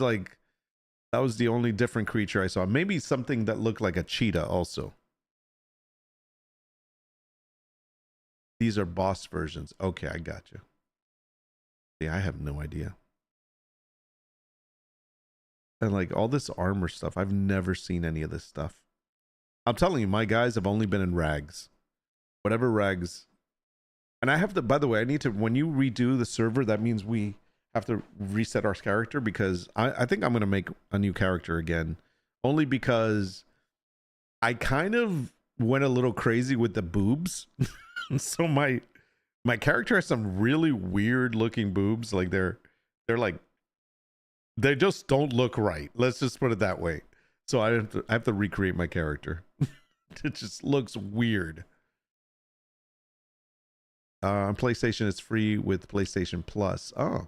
the only different creature I saw. Maybe something that looked like a cheetah also. These are boss versions. Okay, I got you. Yeah, I have no idea. And like all this armor stuff, I've never seen any of this stuff. I'm telling you, my guys have only been in rags. Whatever rags. And I have to, by the way, I need to, when you redo the server, that means we have to reset our character, because I think I'm going to make a new character again. Only because I kind of went a little crazy with the boobs. So my character has some really weird looking boobs. Like they're like, they just don't look right. Let's just put it that way. So I have to recreate my character. It just looks weird. On PlayStation, it's free with PlayStation Plus. Oh.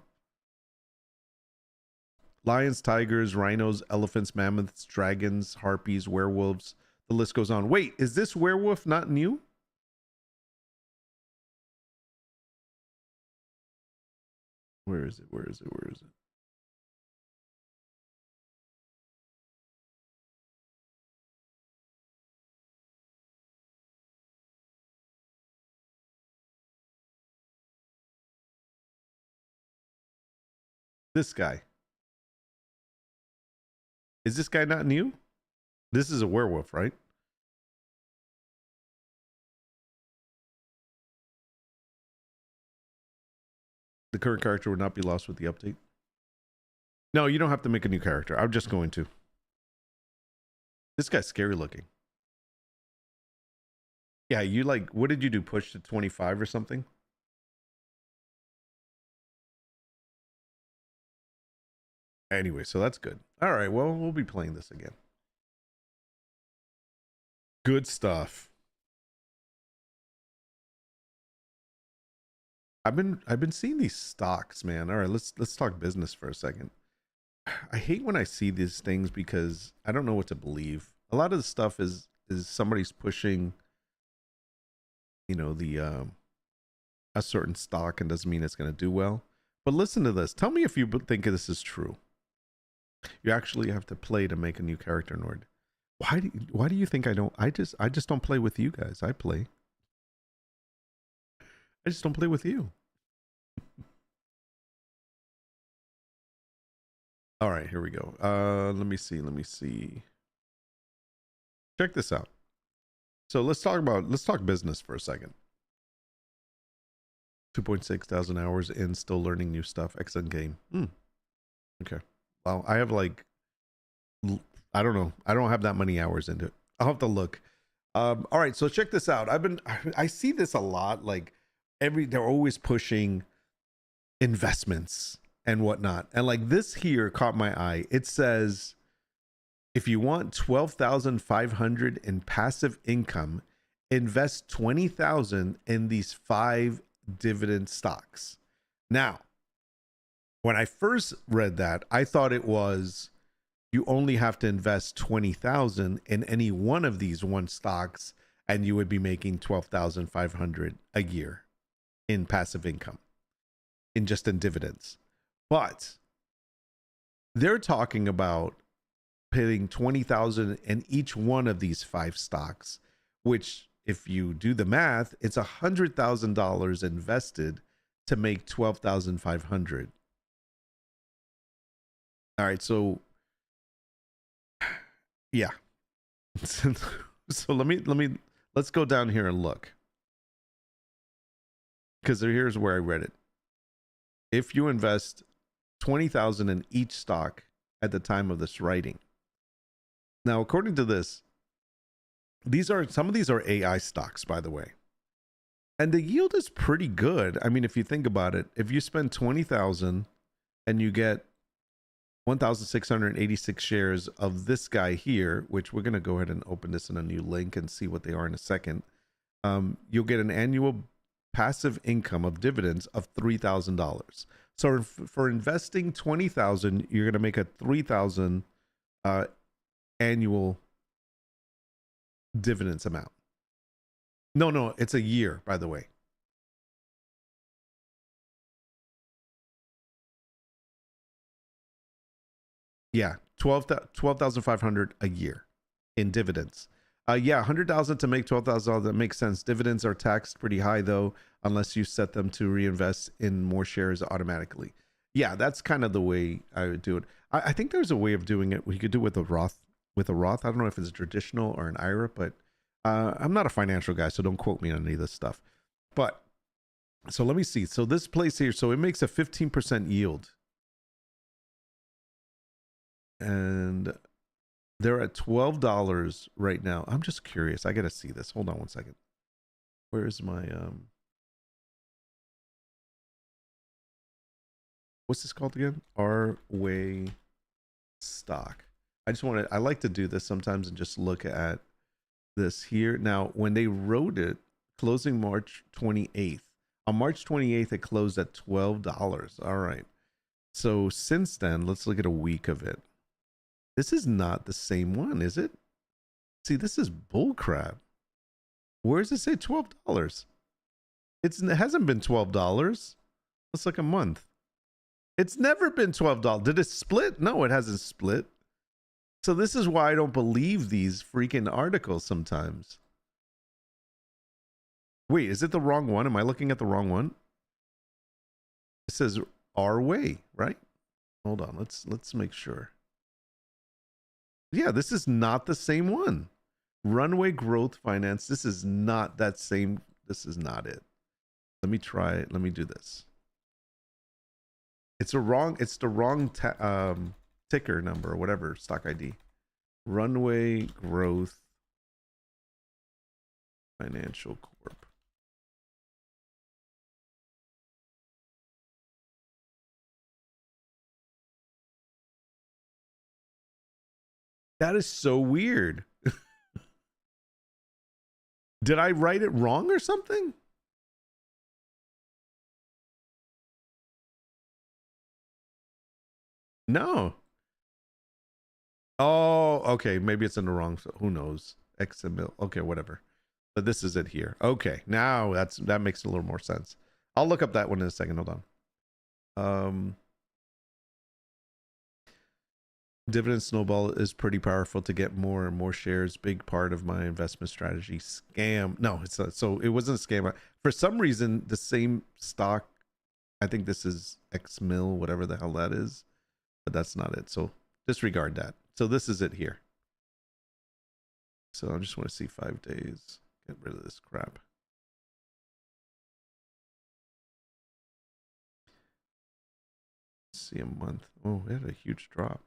Lions, tigers, rhinos, elephants, mammoths, dragons, harpies, werewolves. The list goes on. Wait, is this werewolf not new? Where is it? Where is it? Where is it? This guy. Is this guy not new? This is a werewolf, right? The current character would not be lost with the update. No, you don't have to make a new character. I'm just going to. This guy's scary looking. Yeah, you like, what did you do? Push to 25 or something? Anyway, so that's good. All right, well, we'll be playing this again. Good stuff. I've been seeing these stocks, man. All right, let's talk business for a second. I hate when I see these things because I don't know what to believe. A lot of the stuff is somebody's pushing, the a certain stock and doesn't mean it's going to do well. But listen to this. Tell me if you think this is true. You actually have to play to make a new character, Nord. Why do you think I don't? I just don't play with you guys. I play. I just don't play with you. All right, here we go. Let me see. Check this out. So let's talk business for a second. 2.6 thousand hours in, still learning new stuff. Excellent game. Okay. Well, I have I don't know. I don't have that many hours into it. I'll have to look. All right, so check this out. I see this a lot. Like they're always pushing investments and whatnot. And like this here caught my eye. It says, if you want 12,500 in passive income, invest 20,000 in these 5 dividend stocks. Now, when I first read that, I thought it was you only have to invest 20,000 in any one of these stocks and you would be making 12,500 a year in passive income in dividends. But they're talking about paying 20,000 in each one of these 5 stocks, which if you do the math, it's $100,000 invested to make 12,500. All right, so yeah. So let's go down here and look. Because here's where I read it. If you invest 20,000 in each stock at the time of this writing. Now, according to this, some of these are AI stocks, by the way. And the yield is pretty good. I mean, if you think about it, if you spend 20,000 and you get 1,686 shares of this guy here, which we're going to go ahead and open this in a new link and see what they are in a second. You'll get an annual passive income of dividends of $3,000. So for investing 20,000, you're going to make a 3,000 annual dividends amount. No, it's a year, by the way. Yeah, 12,500 a year in dividends. Yeah, 100,000 to make 12,000. That makes sense. Dividends are taxed pretty high though, unless you set them to reinvest in more shares automatically. Yeah, that's kind of the way I would do it. I think there's a way of doing it. We could do it with a Roth. With a Roth, I don't know if it's traditional or an IRA, but I'm not a financial guy, so don't quote me on any of this stuff. But so let me see. So this place here, so it makes a 15% yield. And they're at $12 right now. I'm just curious. I gotta see this. Hold on one second. Where's my what's this called again? R-Way stock. I like to do this sometimes and just look at this here. Now, when they wrote it, closing March 28th. On March 28th, it closed at $12. All right. So since then, let's look at a week of it. This is not the same one, is it? See, this is bullcrap. Where does it say $12? It hasn't been $12. It's like a month. It's never been $12. Did it split? No, it hasn't split. So this is why I don't believe these freaking articles sometimes. Wait, is it the wrong one? Am I looking at the wrong one? It says our way, right? Hold on, let's make sure. Yeah, this is not the same one. Runway Growth Finance. This is not that same. This is not it. Let me try it. Let me do this. It's the wrong ticker number or whatever, stock ID. Runway Growth Financial Corp. That is so weird. Did I write it wrong or something? No. Oh, okay. Maybe it's in the wrong. So who knows? XML. Okay, whatever. But this is it here. Okay, now that makes a little more sense. I'll look up that one in a second. Hold on. Dividend snowball is pretty powerful to get more and more shares. Big part of my investment strategy. Scam. No, it's not. So it wasn't a scam. For some reason, the same stock. I think this is XMIL, whatever the hell that is, but that's not it. So disregard that. So this is it here. So I just want to see 5 days. Get rid of this crap. Let's see a month. Oh, it had a huge drop.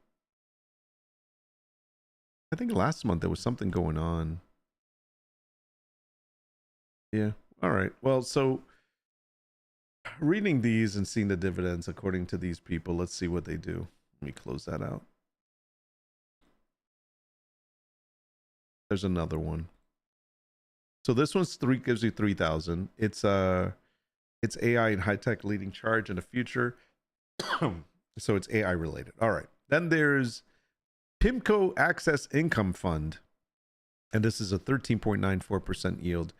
I think last month there was something going on. Yeah. All right. Well, so reading these and seeing the dividends according to these people, let's see what they do. Let me close that out. There's another one. So this one's gives you 3,000. It's AI and high tech leading charge in the future. So it's AI related. All right. Then there's PIMCO Access Income Fund, and this is a 13.94% yield.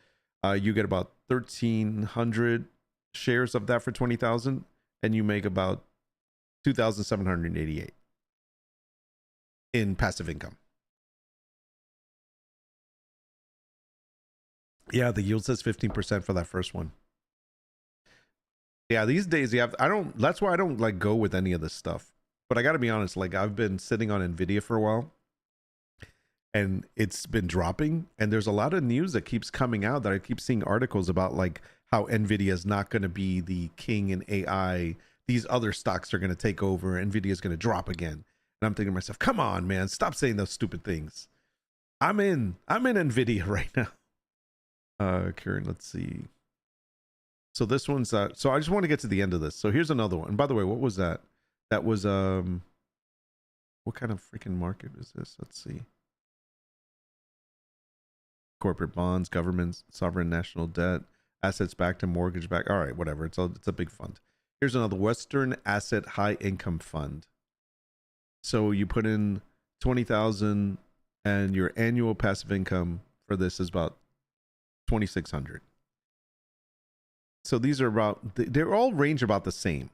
You get about 1,300 shares of that for 20,000, and you make about 2,788 in passive income. Yeah, the yield says 15% for that first one. Yeah, these days that's why I don't like go with any of this stuff. But I got to be honest, like I've been sitting on Nvidia for a while and it's been dropping, and there's a lot of news that keeps coming out that I keep seeing articles about, like how Nvidia is not going to be the king in AI. These other stocks are going to take over. Nvidia is going to drop again. And I'm thinking to myself, come on, man, stop saying those stupid things. I'm in Nvidia right now. Karen, let's see. So this one's so I just want to get to the end of this. So here's another one. And by the way, what was that? That was what kind of freaking market is this? Let's see. Corporate bonds, governments, sovereign national debt, assets backed and mortgage backed. All right, whatever. It's a big fund. Here's another Western Asset High Income Fund. So you put in 20,000 and your annual passive income for this is about 2,600. So these are they're all range about the same.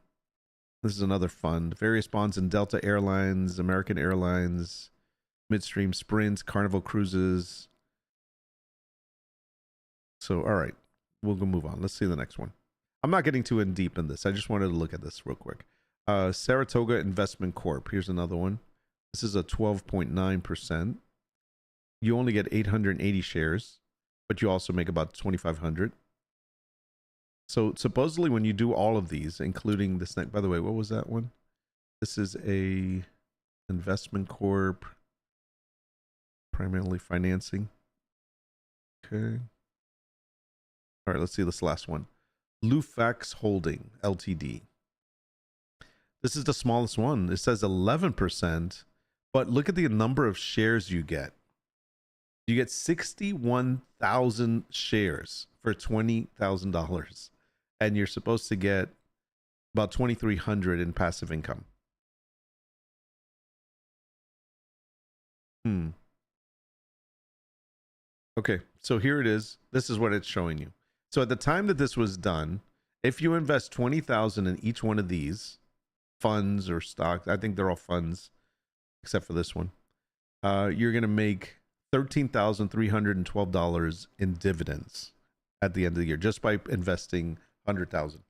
This is another fund. Various bonds in Delta Airlines, American Airlines, Midstream Sprint, Carnival Cruises. So, all right, we'll go move on. Let's see the next one. I'm not getting too in deep in this. I just wanted to look at this real quick. Saratoga Investment Corp. Here's another one. This is a 12.9%. You only get 880 shares, but you also make about 2,500. So supposedly when you do all of these, including this next, by the way, what was that one? This is a investment corp, primarily financing. Okay. All right, let's see this last one. Lufax Holding Ltd. This is the smallest one. It says 11%, but look at the number of shares you get. You get 61,000 shares for $20,000. And you're supposed to get about 2,300 in passive income. Okay, so here it is. This is what it's showing you. So at the time that this was done, if you invest 20,000 in each one of these funds or stocks, I think they're all funds except for this one, you're going to make $13,312 in dividends at the end of the year just by investing 100,000.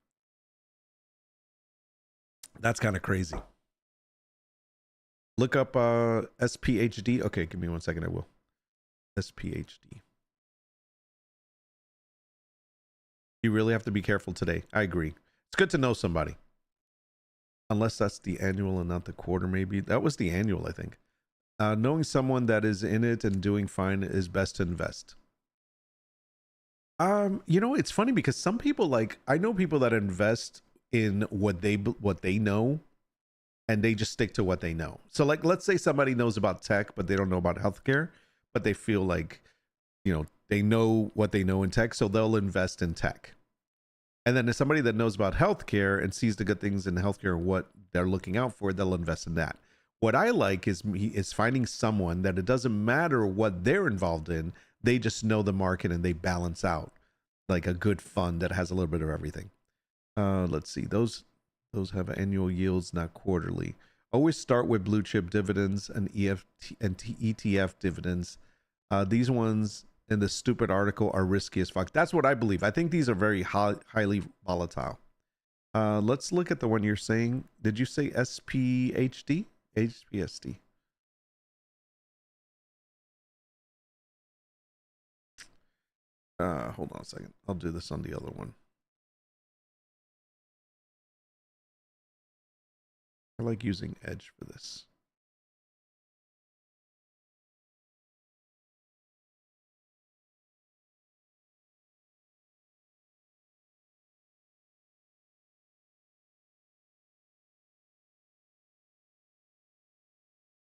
That's kind of crazy. Look up SPHD. Okay, give me 1 second. I will. SPHD. You really have to be careful today. I agree. It's good to know somebody. Unless that's the annual and not the quarter, maybe. That was the annual, I think. Knowing someone that is in it and doing fine is best to invest. You know, it's funny because some people, like, I know people that invest in what they know, and they just stick to what they know. So, like, let's say somebody knows about tech, but they don't know about healthcare, but they feel like they know what they know in tech, so they'll invest in tech. And then there's somebody that knows about healthcare and sees the good things in healthcare, what they're looking out for, they'll invest in that. What I like is finding someone that it doesn't matter what they're involved in, they just know the market and they balance out like a good fund that has a little bit of everything. Let's see, those have annual yields, not quarterly. Always start with blue chip dividends and ETF dividends. These ones in the stupid article are risky as fuck. That's what I believe. I think these are very highly volatile. Let's look at the one you're saying. Did you say SPHD? HPSD. Hold on a second. I'll do this on the other one. I like using Edge for this.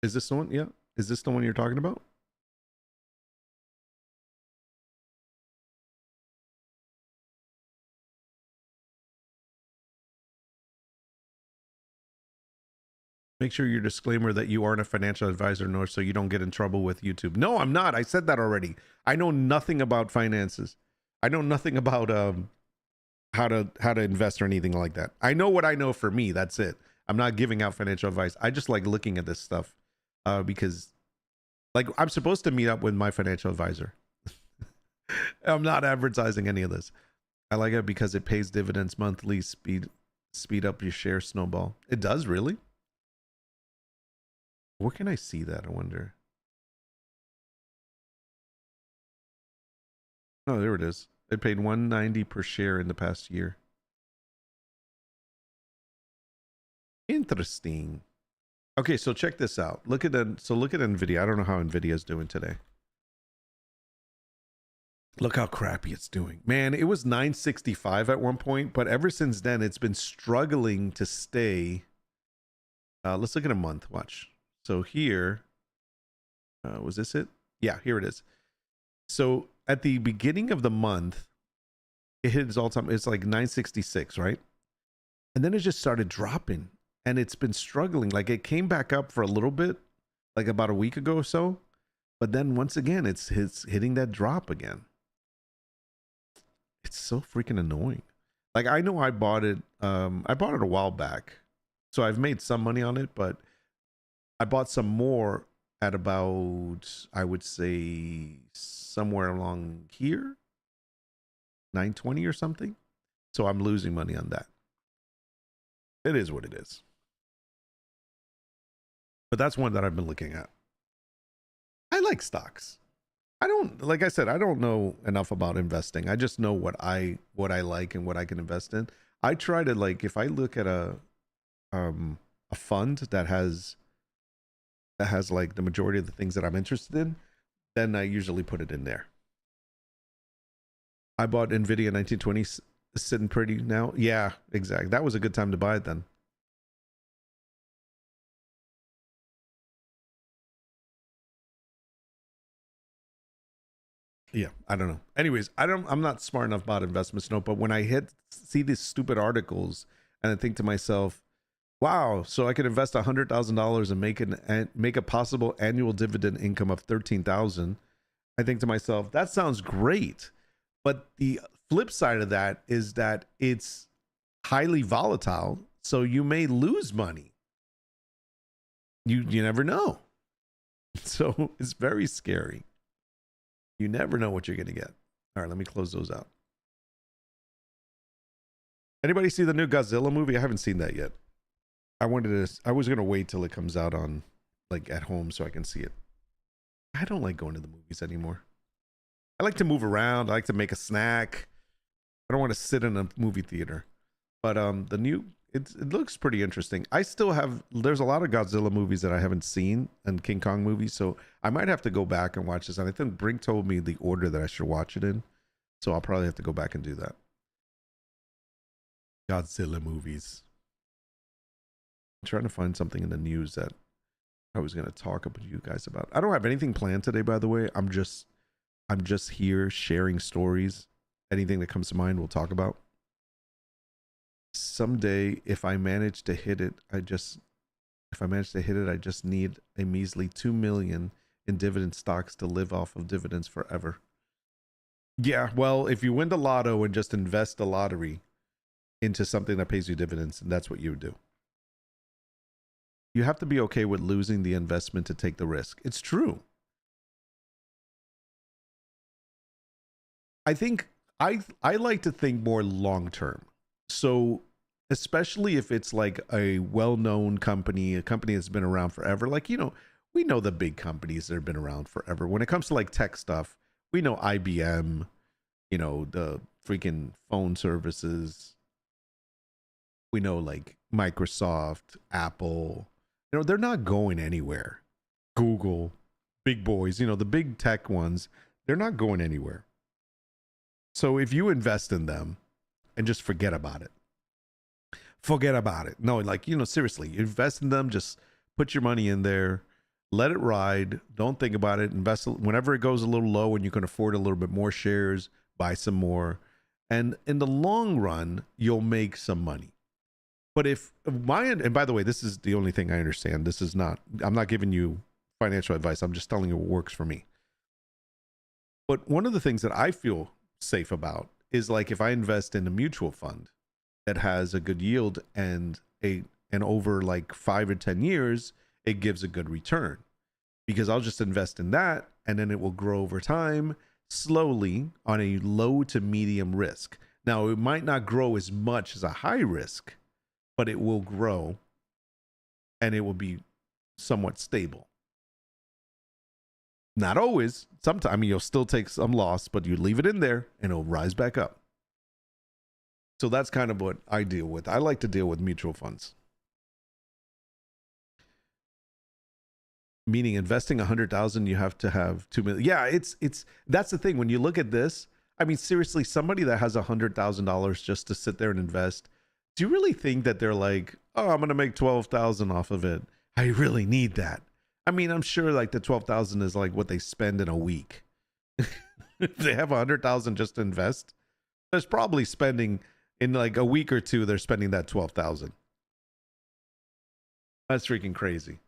Is this the one? Yeah. Is this the one you're talking about? Make sure your disclaimer that you aren't a financial advisor, nor so you don't get in trouble with YouTube. No, I'm not. I said that already. I know nothing about finances. I know nothing about how to invest or anything like that. I know what I know for me. That's it. I'm not giving out financial advice. I just like looking at this stuff because like I'm supposed to meet up with my financial advisor. I'm not advertising any of this. I like it because it pays dividends monthly, speed up your share snowball. It does, really? Where can I see that? I wonder. Oh, there it is. It paid $190 per share in the past year. Interesting. Okay, so check this out. Look at Nvidia. I don't know how Nvidia is doing today. Look how crappy it's doing. Man, it was 965 at one point, but ever since then it's been struggling to stay. Let's look at a month. Watch. So here, was this it? Yeah, here it is. So at the beginning of the month, it hit its all-time. It's like 966, right? And then it just started dropping, and it's been struggling. Like it came back up for a little bit, like about a week ago or so, but then once again, it's hitting that drop again. It's so freaking annoying. Like I know I bought it a while back, so I've made some money on it, but I bought some more at about, I would say, somewhere along here, 920 or something. So I'm losing money on that. It is what it is. But that's one that I've been looking at. I like stocks. Like I said, I don't know enough about investing. I just know what I like and what I can invest in. I try to, like, if I look at a fund that has like the majority of the things that I'm interested in, then I usually put it in there. I bought Nvidia 1920, sitting pretty now. Yeah, exactly. That was a good time to buy it then. Yeah, I don't know. Anyways, I'm not smart enough about investments, no, but when I see these stupid articles and I think to myself, wow, so I could invest $100,000 and make a possible annual dividend income of 13,000. I think to myself, that sounds great. But the flip side of that is that it's highly volatile, so you may lose money. You never know. So it's very scary. You never know what you're going to get. All right, let me close those out. Anybody see the new Godzilla movie? I haven't seen that yet. I was going to wait till it comes out on, like, at home so I can see it. I don't like going to the movies anymore. I like to move around. I like to make a snack. I don't want to sit in a movie theater. But the new, it looks pretty interesting. There's a lot of Godzilla movies that I haven't seen, and King Kong movies, so I might have to go back and watch this. And I think Brink told me the order that I should watch it in, so I'll probably have to go back and do that. Godzilla movies. I'm trying to find something in the news that I was going to talk about you guys about. I don't have anything planned today, by the way. I'm just I'm just here sharing stories. Anything that comes to mind, we'll talk about. Someday, if I manage to hit it, I just need a measly 2 million in dividend stocks to live off of dividends forever. Yeah, well, if you win the lotto and just invest the lottery into something that pays you dividends, and that's what you would do. You have to be okay with losing the investment to take the risk. It's true. I think I like to think more long term. So especially if it's like a well-known company, a company that's been around forever, like, you know, we know the big companies that have been around forever. When it comes to like tech stuff, we know IBM, you know, the freaking phone services. We know like Microsoft, Apple, you know, they're not going anywhere. Google, big boys, you know, the big tech ones, they're not going anywhere. So if you invest in them and just forget about it. No, like, you know, seriously, invest in them, just put your money in there, let it ride. Don't think about it. Invest whenever it goes a little low and you can afford a little bit more shares, buy some more. And in the long run, you'll make some money. But and by the way, this is the only thing I understand. This is not, I'm not giving you financial advice. I'm just telling you what works for me. But one of the things that I feel safe about is like if I invest in a mutual fund that has a good yield and over like 5 or 10 years, it gives a good return, because I'll just invest in that and then it will grow over time slowly on a low to medium risk. Now, it might not grow as much as a high risk, but it will grow and it will be somewhat stable. Not always. Sometimes, I mean, you'll still take some loss, but you leave it in there and it'll rise back up. So that's kind of what I deal with. I like to deal with mutual funds. Meaning investing 100,000, you have to have 2 million. Yeah, it's that's the thing. When you look at this, I mean, seriously, somebody that has $100,000 just to sit there and invest, do you really think that they're like, oh, I'm going to make 12,000 off of it? I really need that. I mean, I'm sure like the 12,000 is like what they spend in a week. If they have 100,000 just to invest, there's probably spending in like a week or two, they're spending that 12,000. That's freaking crazy.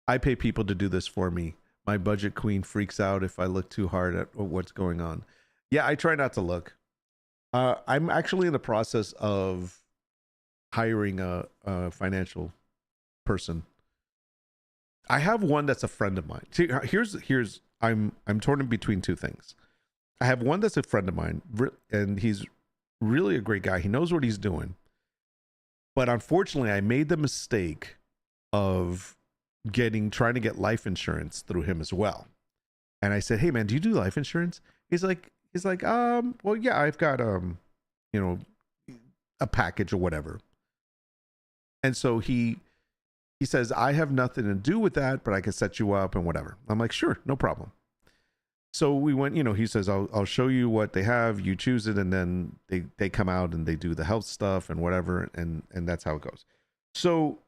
I pay people to do this for me. My budget queen freaks out if I look too hard at what's going on. Yeah, I try not to look. I'm actually in the process of hiring a financial person. I have one that's a friend of mine. See, here's I'm torn in between two things. I have one that's a friend of mine, and he's really a great guy. He knows what he's doing. But unfortunately, I made the mistake of trying to get life insurance through him as well. And I said, "Hey man, do you do life insurance?" He's like, well, yeah, I've got you know, a package or whatever. And so he says, "I have nothing to do with that, but I can set you up and whatever." I'm like, "Sure, no problem." So we went, you know, he says, I'll show you what they have, you choose it, and then they come out and they do the health stuff and whatever, and that's how it goes. So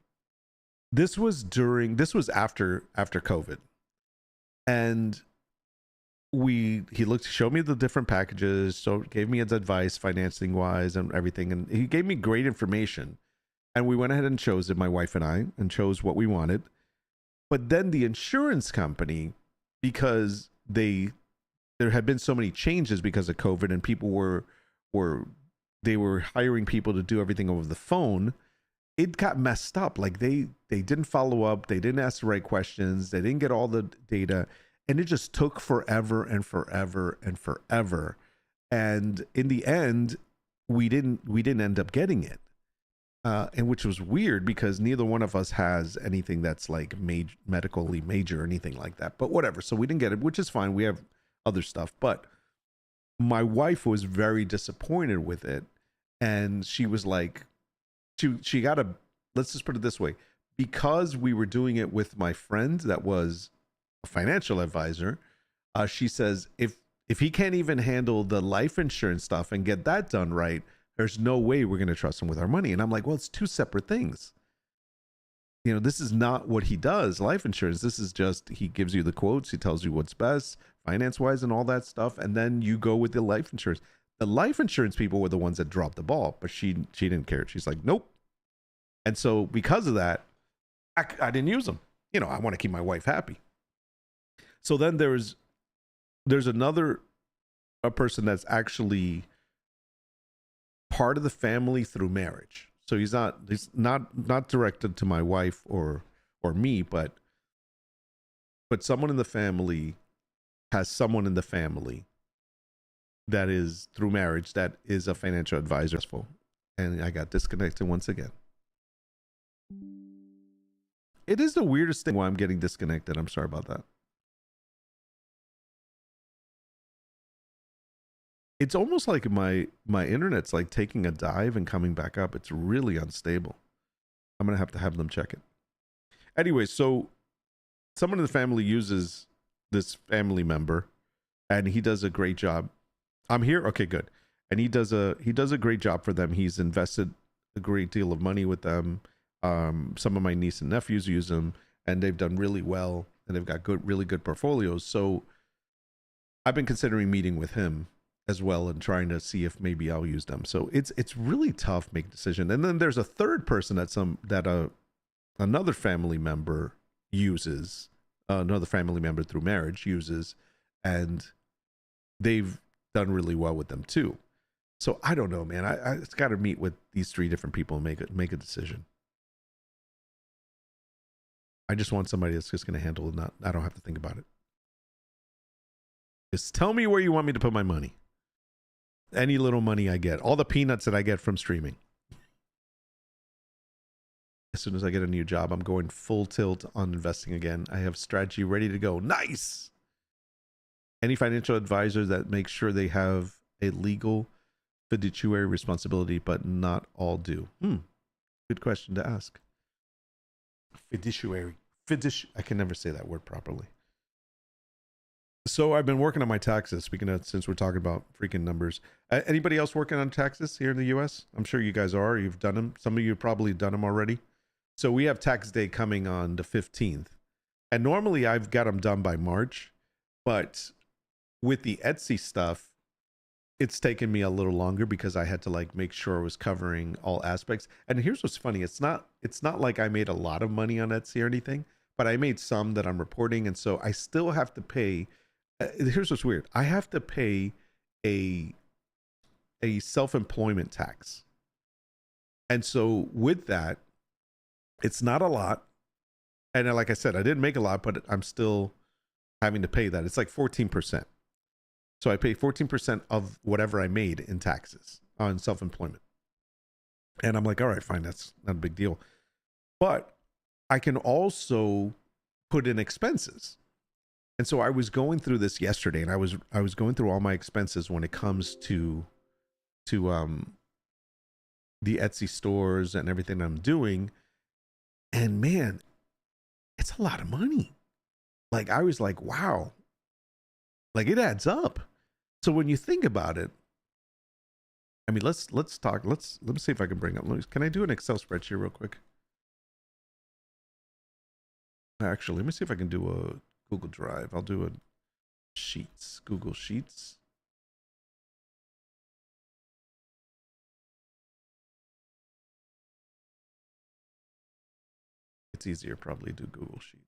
this was after COVID. And he showed me the different packages, so gave me his advice financing wise and everything, and he gave me great information. And we went ahead and chose it, my wife and I, and chose what we wanted. But then the insurance company, because there had been so many changes because of COVID, and people were hiring people to do everything over the phone, it got messed up. Like they didn't follow up, they didn't ask the right questions, they didn't get all the data, and it just took forever and forever and forever. And in the end, we didn't end up getting it. And which was weird because neither one of us has anything that's like medically major or anything like that. But whatever. So we didn't get it, which is fine. We have other stuff. But my wife was very disappointed with it. And she was like, she got let's just put it this way. Because we were doing it with my friend that was a financial advisor, she says, if he can't even handle the life insurance stuff and get that done right, there's no way we're going to trust him with our money. And I'm like, well, it's two separate things. You know, this is not what he does, life insurance. This is just, he gives you the quotes. He tells you what's best finance wise and all that stuff, and then you go with the life insurance. The life insurance people were the ones that dropped the ball, but she didn't care. She's like, nope. And so because of that, I didn't use them. You know, I want to keep my wife happy. So then there's a person that's actually part of the family through marriage. So he's not directed to my wife or me, but someone in the family has someone in the family that is through marriage that is a financial advisor. And I got disconnected once again. It is the weirdest thing why I'm getting disconnected. I'm sorry about that. It's almost like my internet's like taking a dive and coming back up. It's really unstable. I'm going to have them check it. Anyway, so someone in the family uses this family member and he does a great job. I'm here. Okay, good. And he does a great job for them. He's invested a great deal of money with them. Some of my niece and nephews use them and they've done really well and they've got really good portfolios. So I've been considering meeting with him as well and trying to see if maybe I'll use them. So it's really tough to make a decision. And then there's a third person that another family member uses, another family member through marriage uses, and they've done really well with them too. So I don't know, man. I it's got to meet with these three different people and make a decision. I just want somebody that's just going to handle it. I don't have to think about it. Just tell me where you want me to put my money. Any little money I get, all the peanuts that I get from streaming. As soon as I get a new job, I'm going full tilt on investing again. I have strategy ready to go. Nice. Any financial advisor that makes sure they have a legal fiduciary responsibility, but not all do. Good question to ask. Fiduciary. I can never say that word properly. So I've been working on my taxes. Speaking of, since we're talking about freaking numbers, anybody else working on taxes here in the U.S.? I'm sure you guys are. You've done them. Some of you have probably done them already. So we have tax day coming on the 15th, and normally I've got them done by March, but with the Etsy stuff, it's taken me a little longer because I had to like make sure I was covering all aspects. And here's what's funny: it's not like I made a lot of money on Etsy or anything, but I made some that I'm reporting, and so I still have to pay. Here's what's weird. I have to pay a self-employment tax. And so with that, it's not a lot. And like I said, I didn't make a lot, but I'm still having to pay that. It's like 14%. So I pay 14% of whatever I made in taxes on self-employment. And I'm like, all right, fine. That's not a big deal. But I can also put in expenses. And so I was going through this yesterday, and I was going through all my expenses when it comes to the Etsy stores and everything I'm doing. And man, it's a lot of money. Like I was like, wow, like it adds up. So when you think about it, I mean, let's talk. Let me see if I can bring up. Can I do an Excel spreadsheet real quick? Actually, let me see if I can do a Google Drive. I'll do a Sheets, Google Sheets. It's easier probably to do Google Sheets.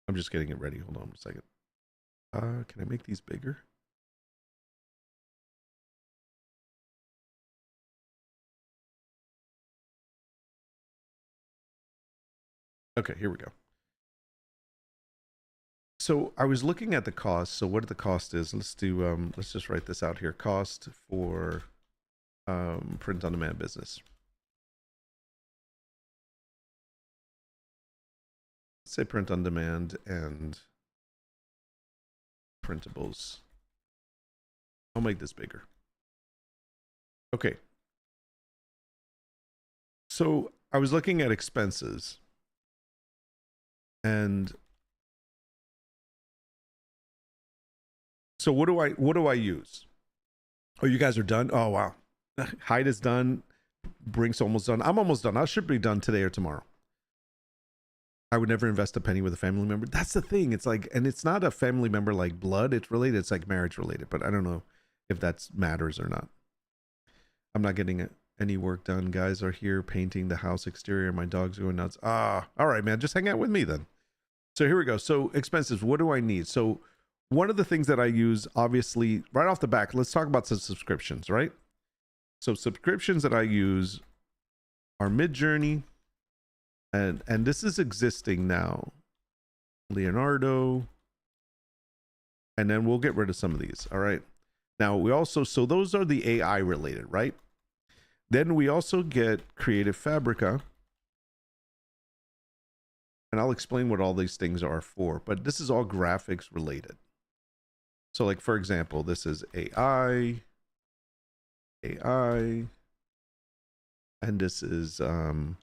I'm just getting it ready. Hold on a second. Can I make these bigger? Okay, here we go. So I was looking at the cost. So what the cost is, let's do, let's just write this out here. Cost for print on demand business. Let's say print on demand and printables. I'll make this bigger. Okay. So I was looking at expenses, and So what do I use? Oh, you guys are done? Oh wow. Hide is done. Brink's almost done. I'm almost done. I should be done today or tomorrow. I would never invest a penny with a family member. That's the thing. It's like, and it's not a family member like blood. It's related. It's like marriage related, but I don't know if that matters or not. I'm not getting any work done. Guys are here painting the house exterior. My dog's going nuts. All right, man. Just hang out with me then. So here we go. So expenses. What do I need? So one of the things that I use, obviously, right off the back, let's talk about some subscriptions, right? So subscriptions that I use are Midjourney, and this is existing now. Leonardo, and then we'll get rid of some of these. All right. Now we also, so those are the AI related, right? Then we also get Creative Fabrica, and I'll explain what all these things are for, but this is all graphics related. So like, for example, this is AI, and this is for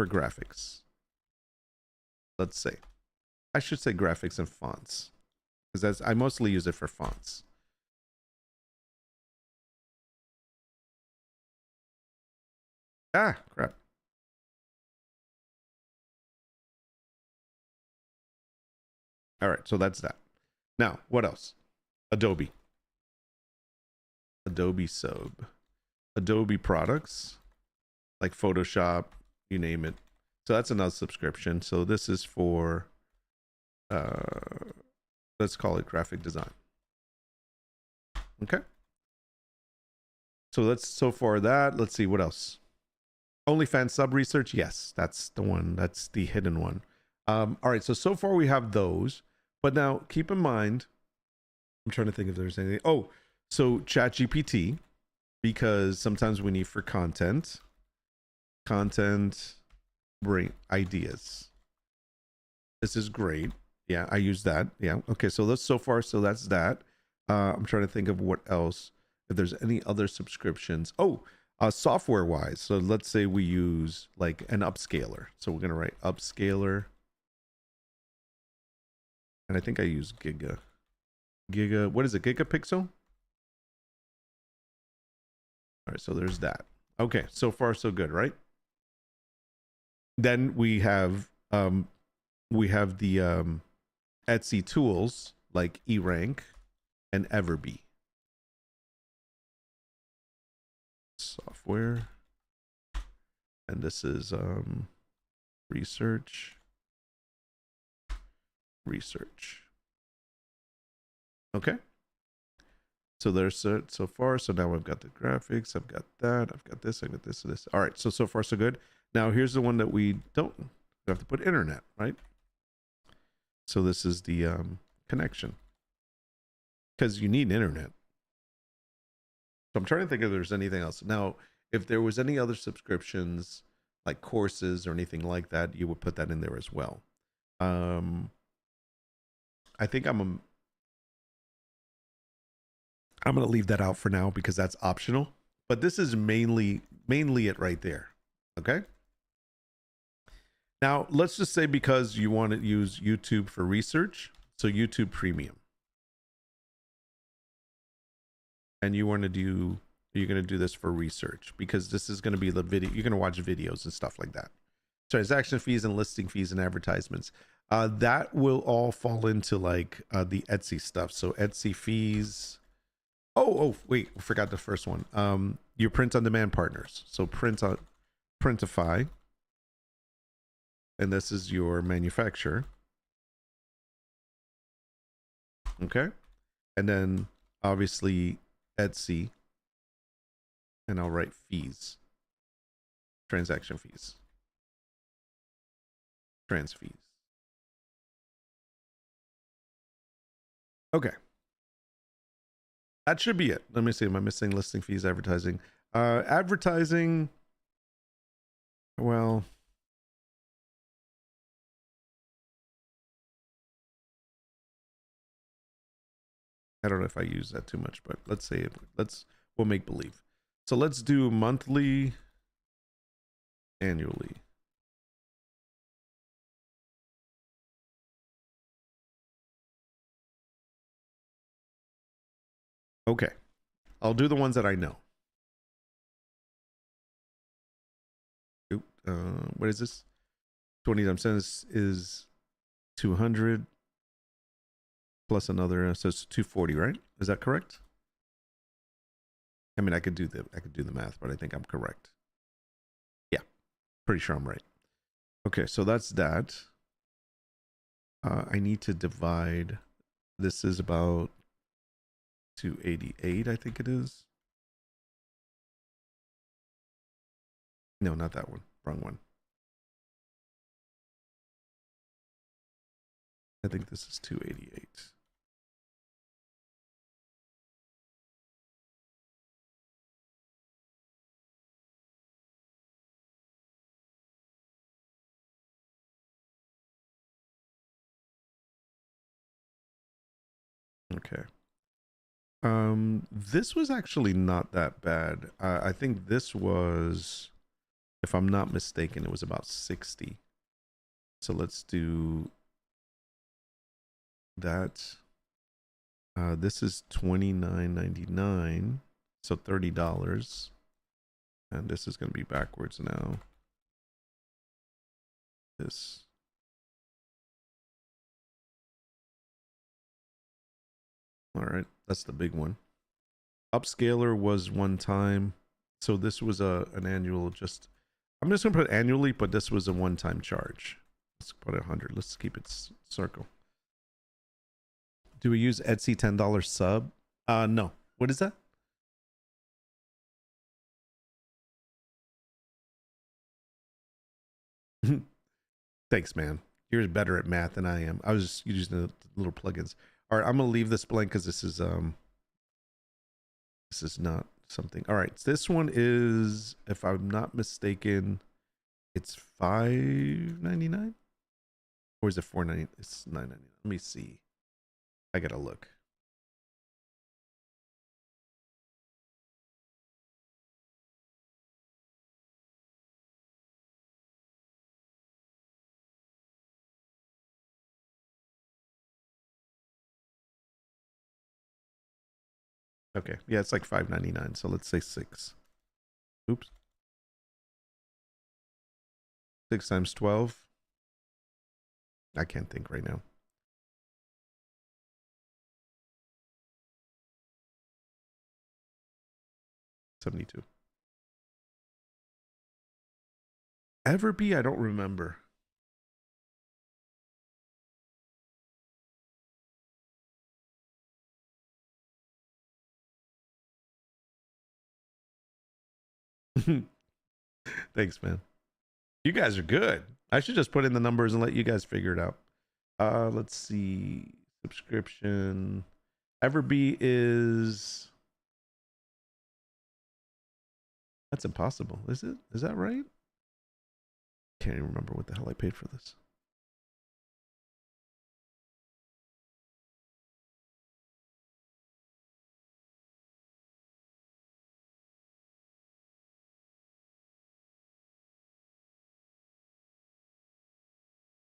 graphics. Let's say, I should say graphics and fonts, because I mostly use it for fonts. Ah, crap. All right, so that's that. Now, what else? Adobe Soap, Adobe products like Photoshop, you name it. So that's another subscription. So this is for let's call it graphic design. Okay. So far that, let's see what else. OnlyFans sub research. Yes, that's the one. That's the hidden one. All right. So far we have those, but now keep in mind, I'm trying to think if there's anything. Oh, so ChatGPT, because sometimes we need for content bring ideas. This is great. Yeah, I use that. Yeah. Okay. So that's so that's that. I'm trying to think of what else. If there's any other subscriptions. Oh, software wise. So let's say we use like an upscaler. So we're gonna write upscaler, and I think I use Giga. What is it? Gigapixel. All right. So there's that. Okay. So far so good, right? Then we have the Etsy tools like eRank and Everbee. Software, and this is research. Okay, so there's it so far. So now I've got the graphics, I've got that, I've got this, I've got this and this. All right, so far so good. Now here's the one that we have to put internet, right? So this is the connection, because you need internet. So I'm trying to think if there's anything else. Now, if there was any other subscriptions like courses or anything like that, you would put that in there as well. I think I'm going to leave that out for now because that's optional. But this is mainly it right there. Okay. Now, let's just say because you want to use YouTube for research, so YouTube Premium. And you're going to do this for research because this is going to be the video. You're going to watch videos and stuff like that. Transaction fees and listing fees and advertisements. That will all fall into like the Etsy stuff. So Etsy fees. Oh, wait, I forgot the first one. Your print on demand partners. So Printify. And this is your manufacturer. Okay. And then obviously Etsy, and I'll write fees, transaction fees, trans fees. Okay. That should be it. Let me see. Am I missing listing fees, advertising? Advertising. Well, I don't know if I use that too much, but let's say we'll make believe. So let's do monthly, annually. Okay. I'll do the ones that I know. Oop, what is this? 20 times 10 is 200 plus another, so it's 240, right? Is that correct? I mean, I could do the math, but I think I'm correct. Yeah, pretty sure I'm right. Okay, so that's that. I need to divide. This is about 288, I think it is. No, not that one. Wrong one. I think this is 288. Okay. This was actually not that bad. I think this was, if I'm not mistaken, it was about 60. So let's do that. This is $29.99, so $30. And this is going to be backwards now. This. All right, that's the big one. Upscaler was one time, so this was an annual. Just I'm just gonna put annually, but this was a one-time charge. Let's put 100. Let's keep it circle. Do we use Etsy $10 sub? No. What is that? Thanks, man. You're better at math than I am. I was just using the little plugins. All right, I'm gonna leave this blank because this is not something. All right, this one is, if I'm not mistaken, it's $5.99, or is it $4.99? It's $9.99. Let me see. I gotta look. Okay, yeah, it's like $5.99. So let's say 6. Oops. 6 times 12. I can't think right now. $72. Everbee, I don't remember. Thanks, man. You guys are good. I should just put in the numbers and let you guys figure it out. Let's see. Subscription. Everbee is. That's impossible. Is it? Is that right? Can't even remember what the hell I paid for this.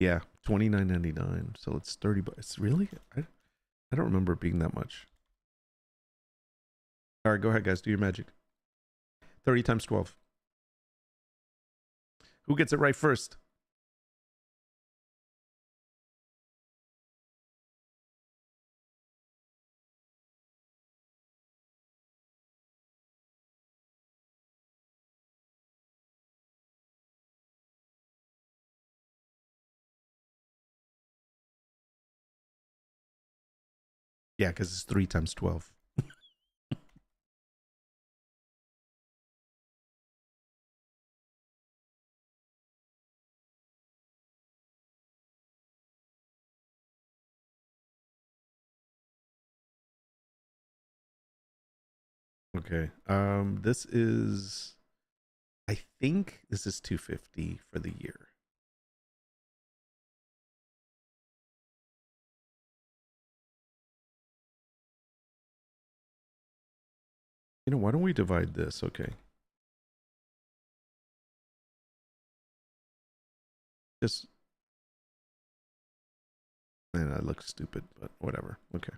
Yeah, $29.99. So it's 30 bucks. Really? I don't remember it being that much. All right, go ahead, guys. Do your magic. 30 times 12. Who gets it right first? Yeah, because it's 3 times 12. Okay. This is, I think this is 250 for the year. You know, why don't we divide this? Okay. Just, man, I look stupid, but whatever. Okay.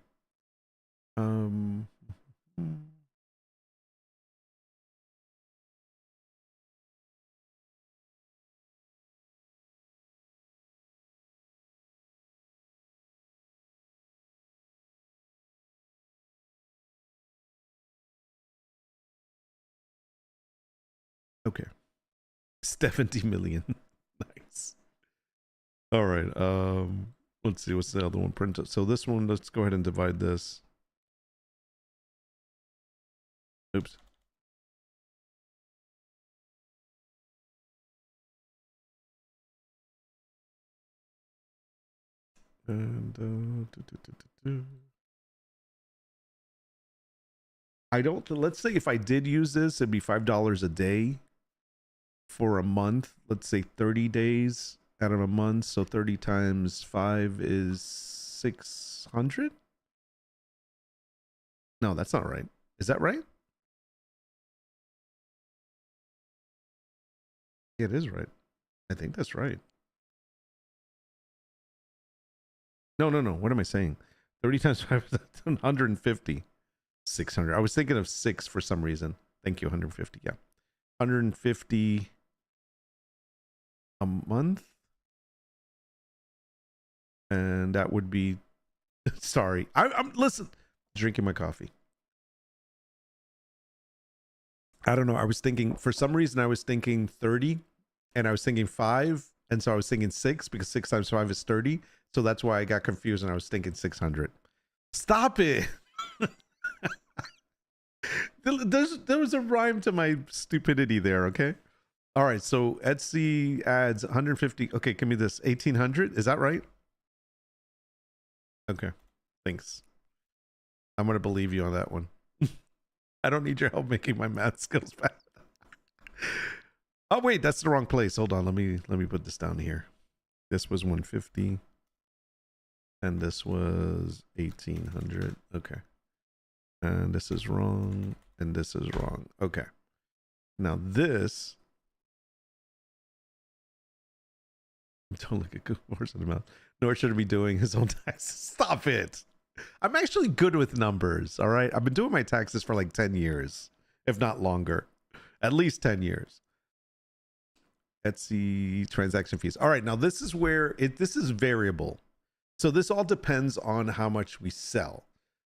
Okay. 70 million. Nice. All right. Let's see. What's the other one printed? So this one, let's go ahead and divide this. Oops. And I don't. Let's say if I did use this, it'd be $5 a day for a month. Let's say 30 days out of a month. So 30 times 5 is 600. No, that's not right. Is that right? Yeah, it is right. I think that's right. No. What am I saying? 30 times 5 is 150. 600. I was thinking of 6 for some reason. Thank you. 150. Yeah. 150 a month. And that would be sorry. I'm listen, drinking my coffee. I don't know. I was thinking for some reason I was thinking 30 and I was thinking 5 and so I was thinking 6 because 6 times 5 is 30. So that's why I got confused and I was thinking 600. Stop it. There was a rhyme to my stupidity there, okay? All right, so Etsy adds 150. Okay, give me this. 1800. Is that right? Okay, thanks. I'm going to believe you on that one. I don't need your help making my math skills back. Oh, wait, that's the wrong place. Hold on. Let me put this down here. This was 150. And this was 1800. Okay. And this is wrong. And this is wrong. Okay. Now this. Don't look at good horse in the mouth. Nor should he be doing his own taxes. Stop it. I'm actually good with numbers. All right. I've been doing my taxes for like 10 years, if not longer. At least 10 years. Etsy transaction fees. All right. Now this is where this is variable. So this all depends on how much we sell.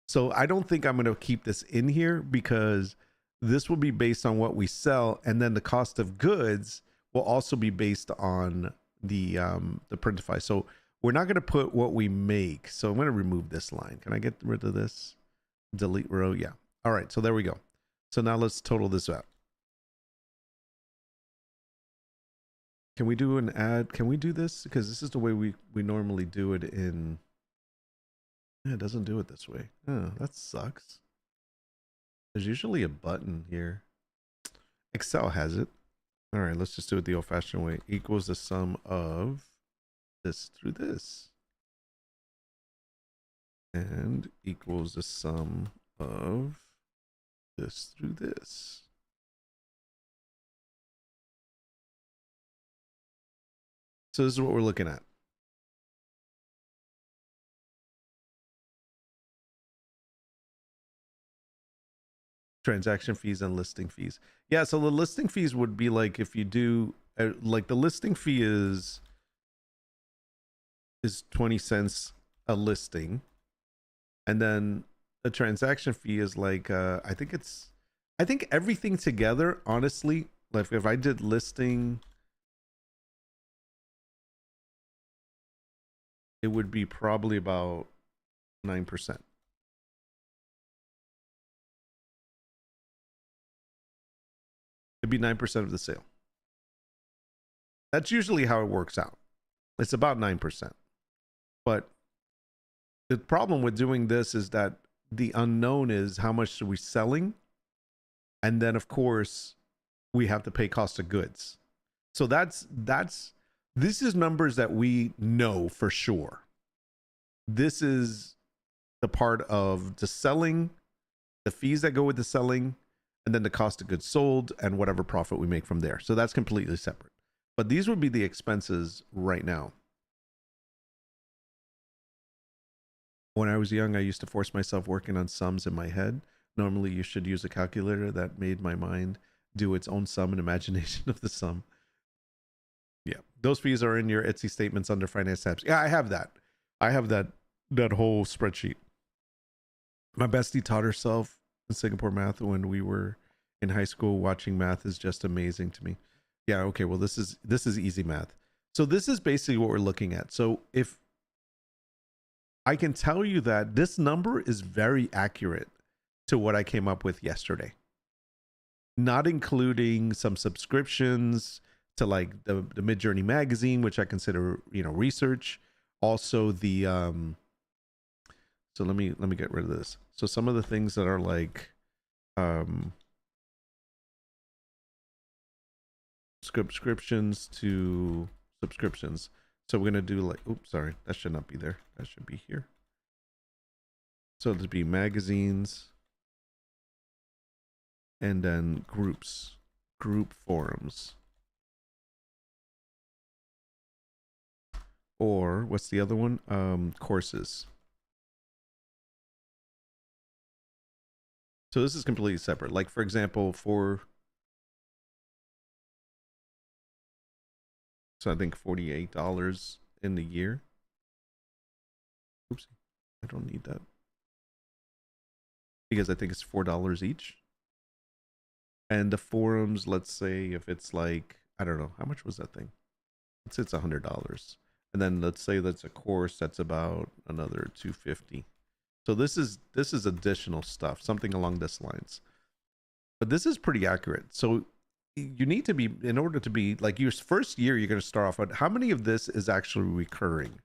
So I don't think I'm going to keep this in here because this will be based on what we sell. And then the cost of goods will also be based on the Printify. So we're not going to put what we make. So I'm going to remove this line. Can I get rid of this? Delete row. Yeah. All right. So there we go. So now let's total this out. Can we do an ad? Can we do this? Because this is the way we normally do it in. Yeah, it doesn't do it this way. Oh, that sucks. There's usually a button here. Excel has it. All right, let's just do it the old-fashioned way. Equals the sum of this through this. And equals the sum of this through this. So this is what we're looking at. Transaction fees and listing fees. Yeah, so the listing fees would be like if you do like the listing fee is 20 cents a listing, and then the transaction fee is like I think everything together, honestly, like if I did listing, it would be probably about 9%. It'd be 9% of the sale. That's usually how it works out. It's about 9%. But the problem with doing this is that the unknown is how much are we selling? And then of course we have to pay cost of goods. So this is numbers that we know for sure. This is the part of the selling, the fees that go with the selling, and then the cost of goods sold and whatever profit we make from there. So that's completely separate. But these would be the expenses right now. When I was young, I used to force myself working on sums in my head. Normally you should use a calculator. That made my mind do its own sum and imagination of the sum. Yeah, those fees are in your Etsy statements under finance tabs. Yeah, I have that. I have that whole spreadsheet. My bestie taught herself in Singapore math when we were in high school. Watching math is just amazing to me. Yeah, okay, well this is easy math. So this is basically what we're looking at. So if I can tell you that this number is very accurate to what I came up with yesterday, not including some subscriptions to like the Midjourney magazine, which I consider, you know, research. Also the so let me get rid of this. So some of the things that are like subscriptions to subscriptions. So we're gonna do like, oops, sorry, that should not be there. That should be here. So it'd be magazines and then groups, group forums. Or what's the other one? Courses. So this is completely separate. Like for example, so I think $48 in the year. Oops, I don't need that. Because I think it's $4 each. And the forums, let's say if it's like, I don't know, how much was that thing? Let's say it's $100. And then let's say that's a course that's about another $250. So this is additional stuff, something along this lines. But this is pretty accurate. So you need to be, in order to be like your first year, you're going to start off with how many of this is actually recurring?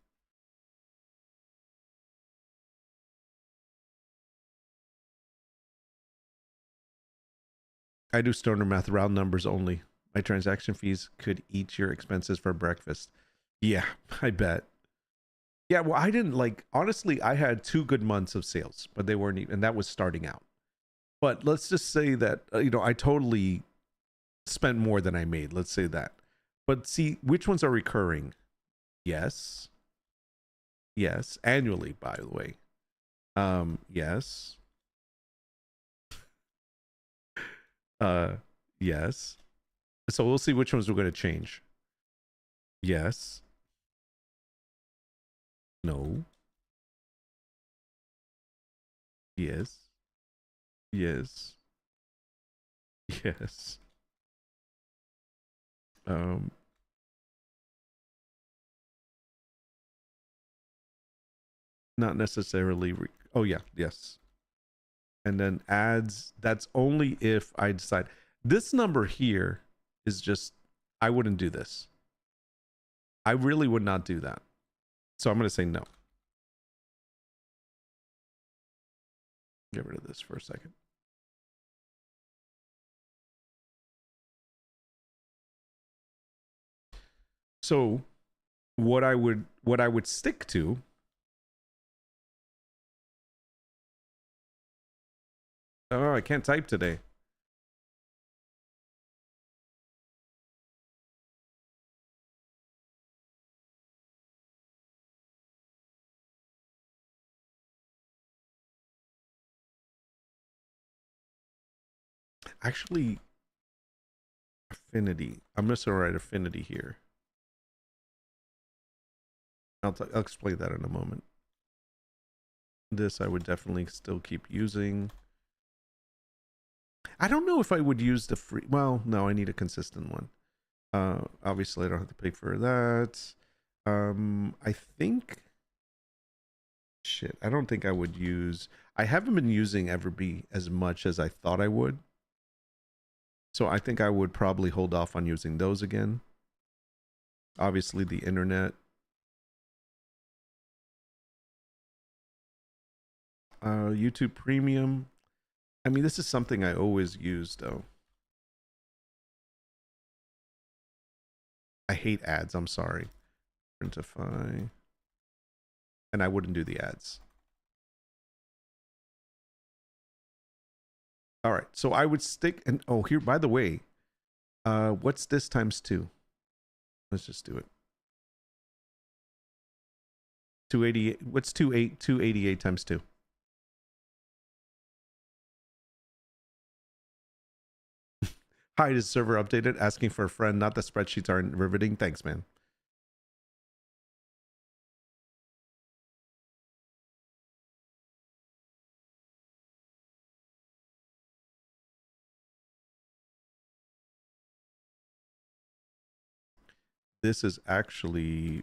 I do stoner math, round numbers only. My transaction fees could eat your expenses for breakfast. Yeah, I bet. Yeah, well, I didn't like, honestly, I had 2 good months of sales, but they weren't even, and that was starting out. But let's just say that, you know, I totally spent more than I made. Let's say that. But see, which ones are recurring? Yes. Yes. Annually, by the way. Yes. Yes. So we'll see which ones we're going to change. Yes. No. Yes. Yes. Yes. Um, not necessarily. Oh yeah. Yes. And then ads. That's only if I decide. This number here is just, I wouldn't do this. I really would not do that. So I'm going to say no. Get rid of this for a second. So what I would stick to, oh, I can't type today. Actually, affinity. I'm just gonna write affinity here. I'll explain that in a moment. This I would definitely still keep using. I don't know if I would use the free. Well, no, I need a consistent one. Obviously, I don't have to pay for that. I think. Shit, I don't think I would use. I haven't been using Everbee as much as I thought I would. So I think I would probably hold off on using those again. Obviously, the internet. YouTube Premium. I mean, this is something I always use, though. I hate ads. I'm sorry. Printify. And I wouldn't do the ads. All right. So I would stick. And oh, here, by the way, what's this times 2? Let's just do it. 288. What's 288 times 2? Hi, is server updated? Asking for a friend. Not the spreadsheets aren't riveting. Thanks, man. This is actually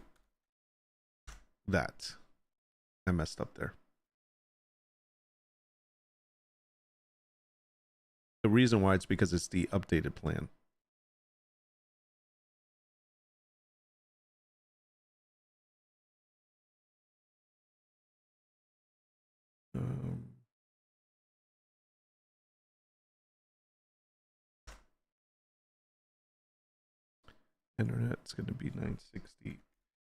that. I messed up there. The reason why it's because it's the updated plan. Internet's going to be 960.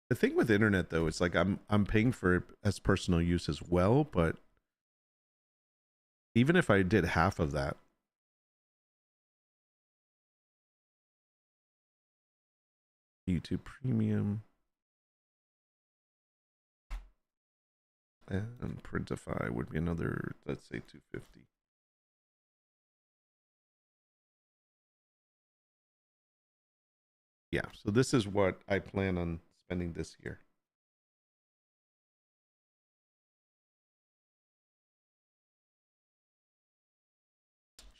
The thing with internet though, it's like I'm paying for it as personal use as well, but even if I did half of that, YouTube Premium and Printify would be another, let's say 250. Yeah, so this is what I plan on spending this year.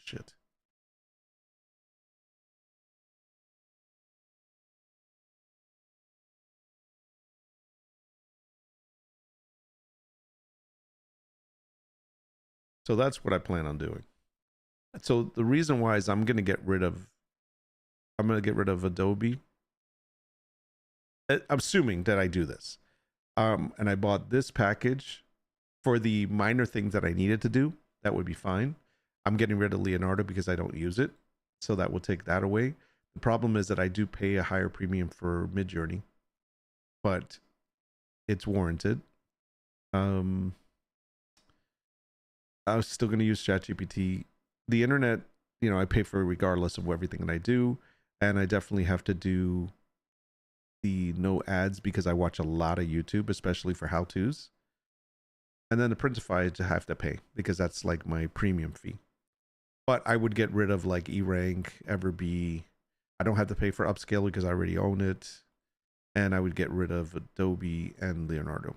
Shit. So that's what I plan on doing. So the reason why is I'm going to get rid of Adobe. I'm assuming that I do this. And I bought this package for the minor things that I needed to do. That would be fine. I'm getting rid of Leonardo because I don't use it. So that will take that away. The problem is that I do pay a higher premium for Midjourney, but it's warranted. I was still going to use ChatGPT. The internet, you know, I pay for regardless of everything that I do. And I definitely have to do the no ads because I watch a lot of YouTube, especially for how-tos. And then the Printify to have to pay because that's like my premium fee. But I would get rid of like eRank, Everbee. I don't have to pay for upscale because I already own it. And I would get rid of Adobe and Leonardo.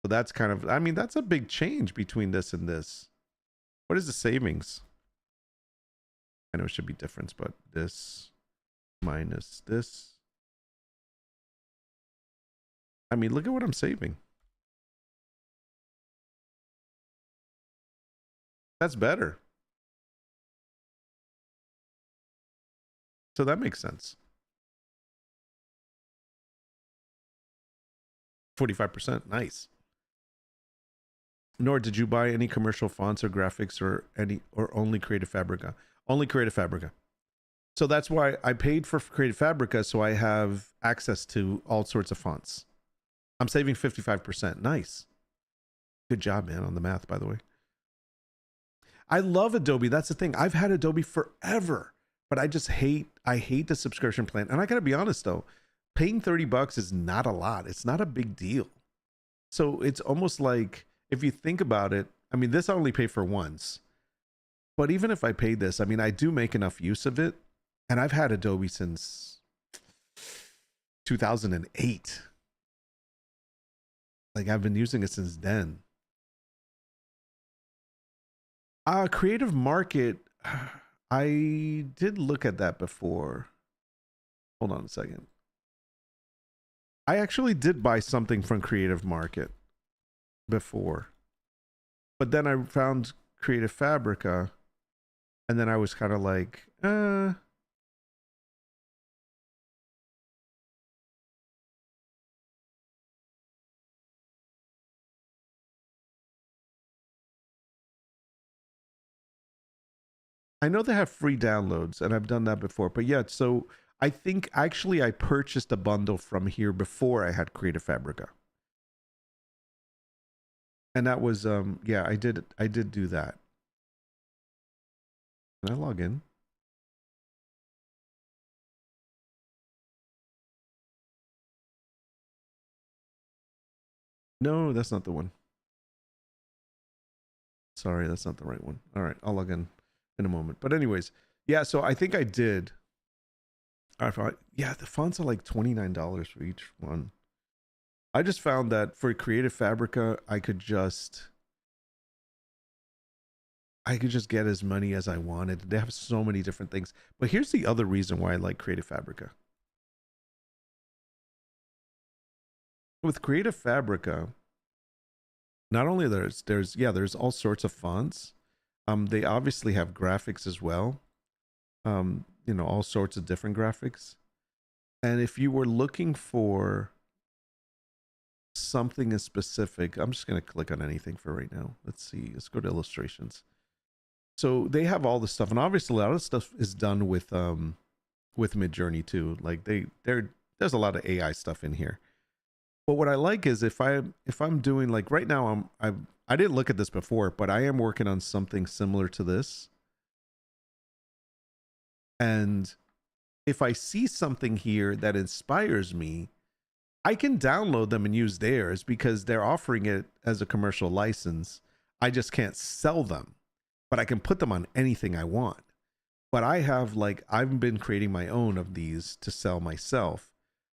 So that's kind of, I mean, that's a big change between this and this. What is the savings? I know it should be difference, but this minus this. I mean, look at what I'm saving. That's better. So that makes sense. 45%. Nice. Nor did you buy any commercial fonts or graphics or only Creative Fabrica? Only Creative Fabrica. So that's why I paid for Creative Fabrica, so I have access to all sorts of fonts. I'm saving 55%. Nice. Good job, man, on the math, by the way. I love Adobe. That's the thing. I've had Adobe forever, but I hate the subscription plan. And I gotta be honest though, paying $30 is not a lot. It's not a big deal. So it's almost like, if you think about it, I mean, this I only pay for once. But even if I paid this, I mean, I do make enough use of it. And I've had Adobe since 2008. Like I've been using it since then. Creative Market, I did look at that before. Hold on a second. I actually did buy something from Creative Market before. But then I found Creative Fabrica, and then I was kind of like, I know they have free downloads, and I've done that before. But yeah, so I think actually I purchased a bundle from here before I had Creative Fabrica. And that was yeah, I did do that. Can I log in? No, that's not the one. Sorry, that's not the right one. All right, I'll log in a moment. But anyways, Yeah, so I think I did. I thought, yeah, the fonts are like $29 for each one. I just found that for Creative Fabrica, I could just get as many as I wanted. They have so many different things. But here's the other reason why I like Creative Fabrica. With Creative Fabrica, not only there's all sorts of fonts. They obviously have graphics as well. You know, all sorts of different graphics. And if you were looking for something in specific, I'm just going to click on anything for right now. Let's see. Let's go to illustrations. So they have all the stuff, and obviously a lot of stuff is done with Midjourney too. Like there's a lot of AI stuff in here. But what I like is if I'm doing, like right now, I didn't look at this before, but I am working on something similar to this. And if I see something here that inspires me, I can download them and use theirs because they're offering it as a commercial license. I just can't sell them, but I can put them on anything I want. But I've been creating my own of these to sell myself.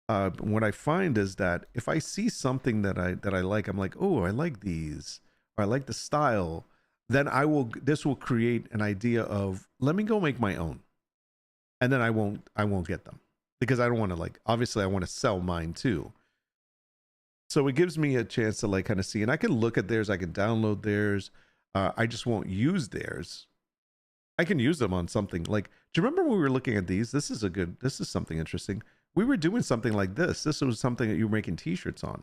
What I find is that if I see something that I like, I'm like, oh, I like these, or I like the style, then this will create an idea of, let me go make my own. And then I won't get them because I don't want to, obviously I want to sell mine too. So it gives me a chance to kind of see, and I can look at theirs, I can download theirs. I just won't use theirs. I can use them on something do you remember when we were looking at these? This is something interesting. We were doing something like this. This was something that you were making t-shirts on.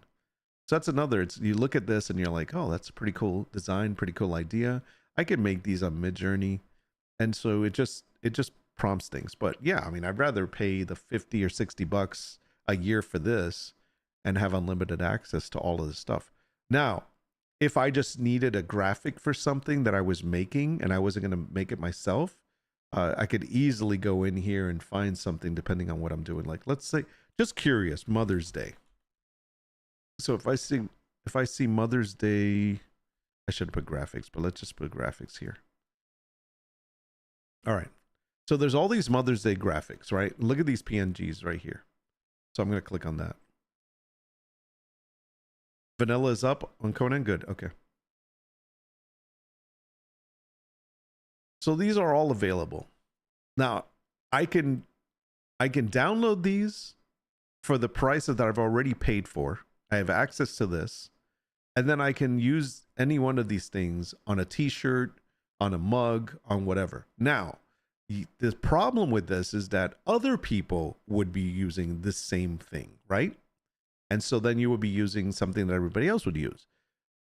So that's another, you look at this and you're like, oh, that's a pretty cool design, pretty cool idea. I can make these on Midjourney. And so it just prompts things. But yeah, I mean, I'd rather pay the 50 or 60 bucks a year for this and have unlimited access to all of this stuff. Now, if I just needed a graphic for something that I was making and I wasn't going to make it myself, I could easily go in here and find something depending on what I'm doing. Like, let's say, just curious, Mother's Day. So if I see Mother's Day, I should put graphics, but let's just put graphics here. All right. So there's all these Mother's Day graphics, right? Look at these PNGs right here. So I'm going to click on that. Vanilla is up on Conan. Good. Okay. So these are all available. Now, I can download these for the price that I've already paid for. I have access to this. And then I can use any one of these things on a t-shirt, on a mug, on whatever. Now, the problem with this is that other people would be using the same thing, right? And so then you would be using something that everybody else would use.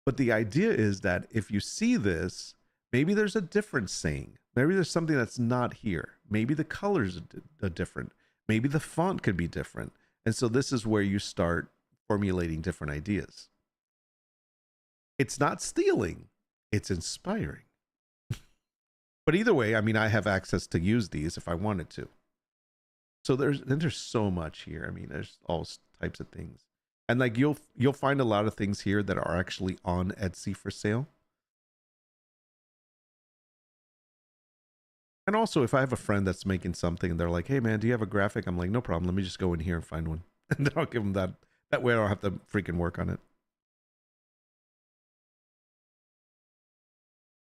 But the idea is that if you see this, maybe there's a different saying. Maybe there's something that's not here. Maybe the colors are different. Maybe the font could be different. And so this is where you start formulating different ideas. It's not stealing, it's inspiring. But either way, I mean, I have access to use these if I wanted to. So there's so much here. I mean, there's all types of things. And you'll find a lot of things here that are actually on Etsy for sale. And also, if I have a friend that's making something and they're like, hey man, do you have a graphic? I'm like, no problem. Let me just go in here and find one. And then I'll give them that. That way I don't have to freaking work on it.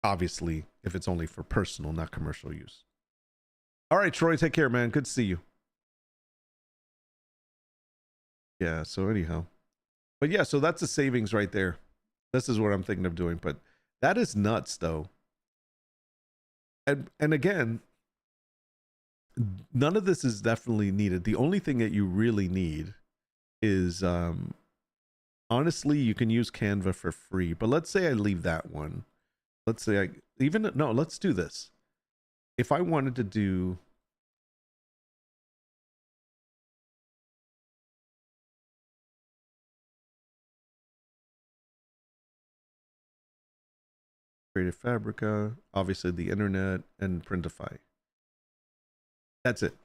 Obviously, if it's only for personal, not commercial use. All right, Troy, take care, man. Good to see you. Yeah, so anyhow. But yeah, so that's the savings right there. This is what I'm thinking of doing. But that is nuts, though. And again, none of this is definitely needed. The only thing that you really need is, honestly, you can use Canva for free. But let's say I leave that one. Let's say let's do this. If I wanted to do Creative Fabrica, obviously the internet, and Printify. That's it.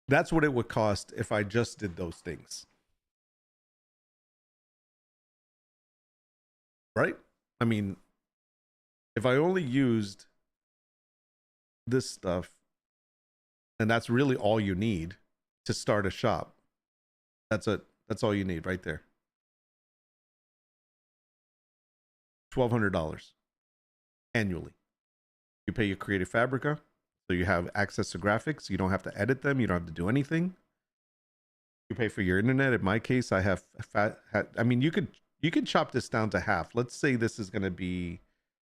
That's what it would cost if I just did those things. Right? I mean, if I only used this stuff, and that's really all you need to start a shop. That's it. That's all you need right there. $1,200 annually. You pay your Creative Fabrica, so you have access to graphics. You don't have to edit them. You don't have to do anything. You pay for your internet. In my case, I have I mean, you could chop this down to half. Let's say this is going to be,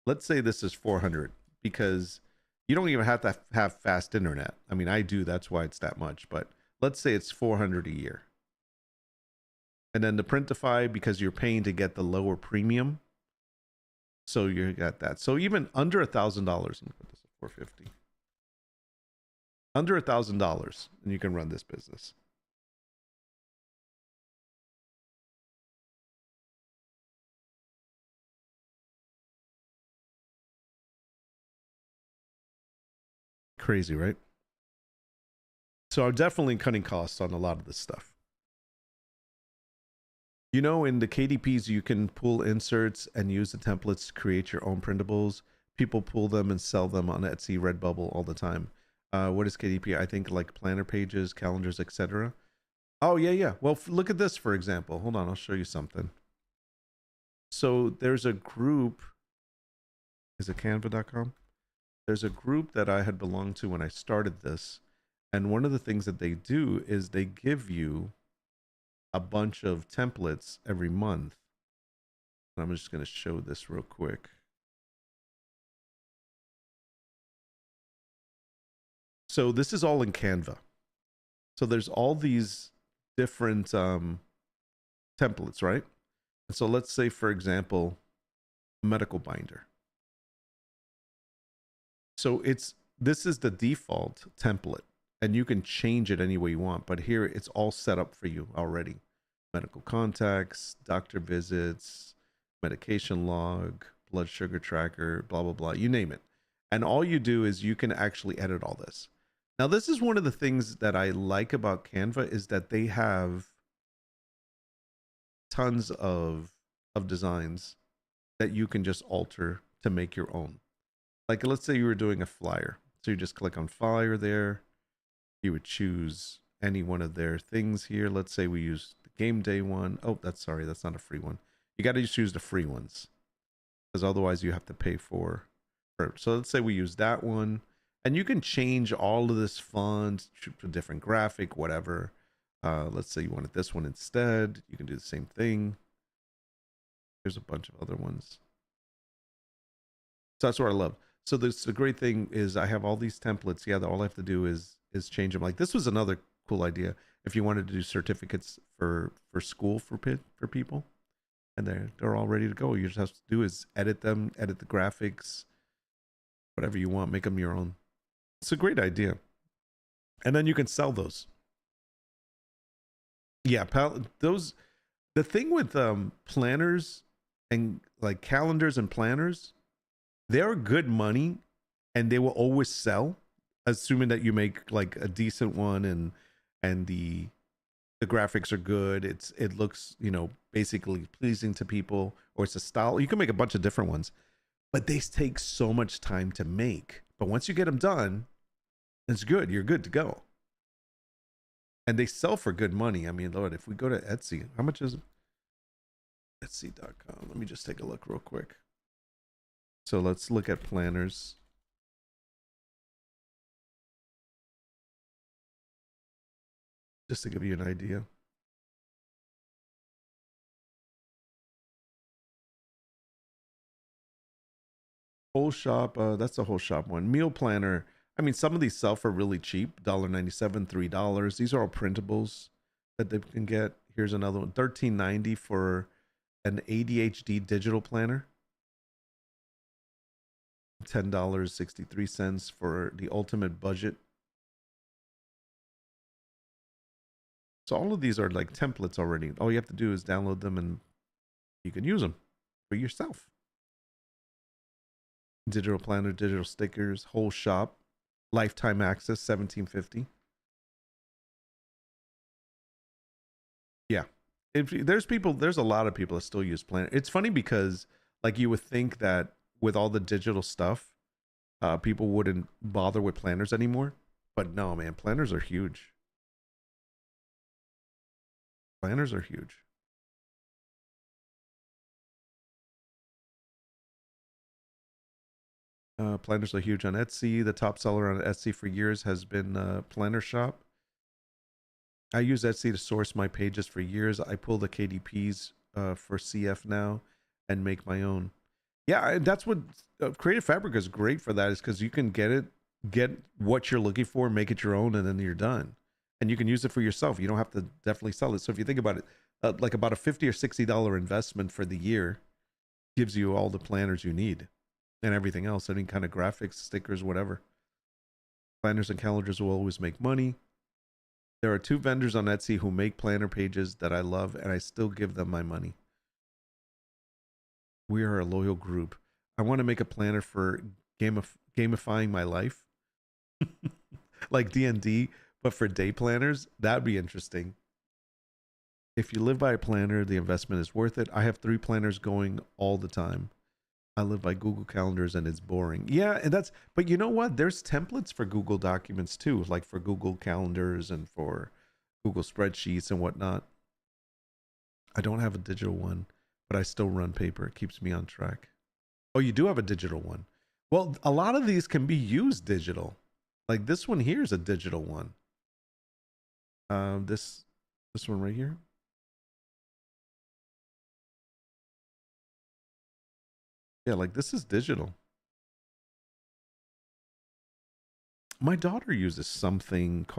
let's say this is 400, because you don't even have to have fast internet. I mean, I do. That's why it's that much. But let's say it's 400 a year. And then the Printify, because you're paying to get the lower premium. So you got that. So even under $1,000, let me put this at 450. Under $1,000, and you can run this business. Crazy, right? So I'm definitely cutting costs on a lot of this stuff. You know, in the KDPs, you can pull inserts and use the templates to create your own printables. People pull them and sell them on Etsy, Redbubble all the time. What is KDP? I think like planner pages, calendars, etc. Oh, yeah. Well, look at this, for example. Hold on, I'll show you something. So there's a group. Is it canva.com? There's a group that I had belonged to when I started this. And one of the things that they do is they give you a bunch of templates every month. And I'm just going to show this real quick. So this is all in Canva. So there's all these different templates, right? And so let's say, for example, medical binder. So this is the default template, and you can change it any way you want. But here it's all set up for you already. Medical contacts, doctor visits, medication log, blood sugar tracker, blah, blah, blah, you name it. And all you do is you can actually edit all this. Now, this is one of the things that I like about Canva is that they have tons of designs that you can just alter to make your own. Like, let's say you were doing a flyer. So you just click on flyer there. You would choose any one of their things here. Let's say we use the game day one. Oh, that's not a free one. You got to just use the free ones, because otherwise you have to pay for. So let's say we use that one, and you can change all of this font to a different graphic, whatever. Let's say you wanted this one instead. You can do the same thing. There's a bunch of other ones. So that's what I love. So the great thing is I have all these templates. Yeah, all I have to do is change them. Like, this was another cool idea. If you wanted to do certificates for school for people, and they're all ready to go. You just have to do is edit them, edit the graphics, whatever you want, make them your own. It's a great idea. And then you can sell those. Yeah, the thing with planners and like calendars and planners, they're good money and they will always sell, assuming that you make like a decent one and the graphics are good. It looks, basically pleasing to people, or it's a style. You can make a bunch of different ones, but they take so much time to make. But once you get them done, it's good. You're good to go. And they sell for good money. I mean, Lord, if we go to Etsy, how much is it? Etsy.com. Let me just take a look real quick. So let's look at planners. Just to give you an idea. Whole shop, that's a whole shop one. Meal planner. I mean, some of these sell for really cheap, $1.97, $3. These are all printables that they can get. Here's another one, $13.90 for an ADHD digital planner. $10.63 for the ultimate budget. So all of these are like templates already. All you have to do is download them and you can use them for yourself. Digital planner, digital stickers, whole shop, lifetime access, $17.50. Yeah. There's a lot of people that still use planner. It's funny because like you would think that with all the digital stuff, people wouldn't bother with planners anymore. But no, man, planners are huge. Planners are huge. Planners are huge on Etsy. The top seller on Etsy for years has been Planner Shop. I use Etsy to source my pages for years. I pull the KDPs for CF now and make my own. Yeah, that's what Creative Fabric is great for. That is because you can get what you're looking for, make it your own, and then you're done. And you can use it for yourself. You don't have to definitely sell it. So if you think about it, like about a $50 or $60 investment for the year gives you all the planners you need and everything else, any kind of graphics, stickers, whatever. Planners and calendars will always make money. There are 2 vendors on Etsy who make planner pages that I love, and I still give them my money. We are a loyal group. I want to make a planner for gamifying my life, like D&D, but for day planners. That'd be interesting. If you live by a planner, the investment is worth it. I have 3 planners going all the time. I live by Google Calendars and it's boring. Yeah, and but you know what? There's templates for Google Documents too, like for Google Calendars and for Google Spreadsheets and whatnot. I don't have a digital one, but I still run paper. It keeps me on track. Oh, you do have a digital one. Well, a lot of these can be used digital. Like this one here is a digital one. This one right here. Yeah, like this is digital. My daughter uses something called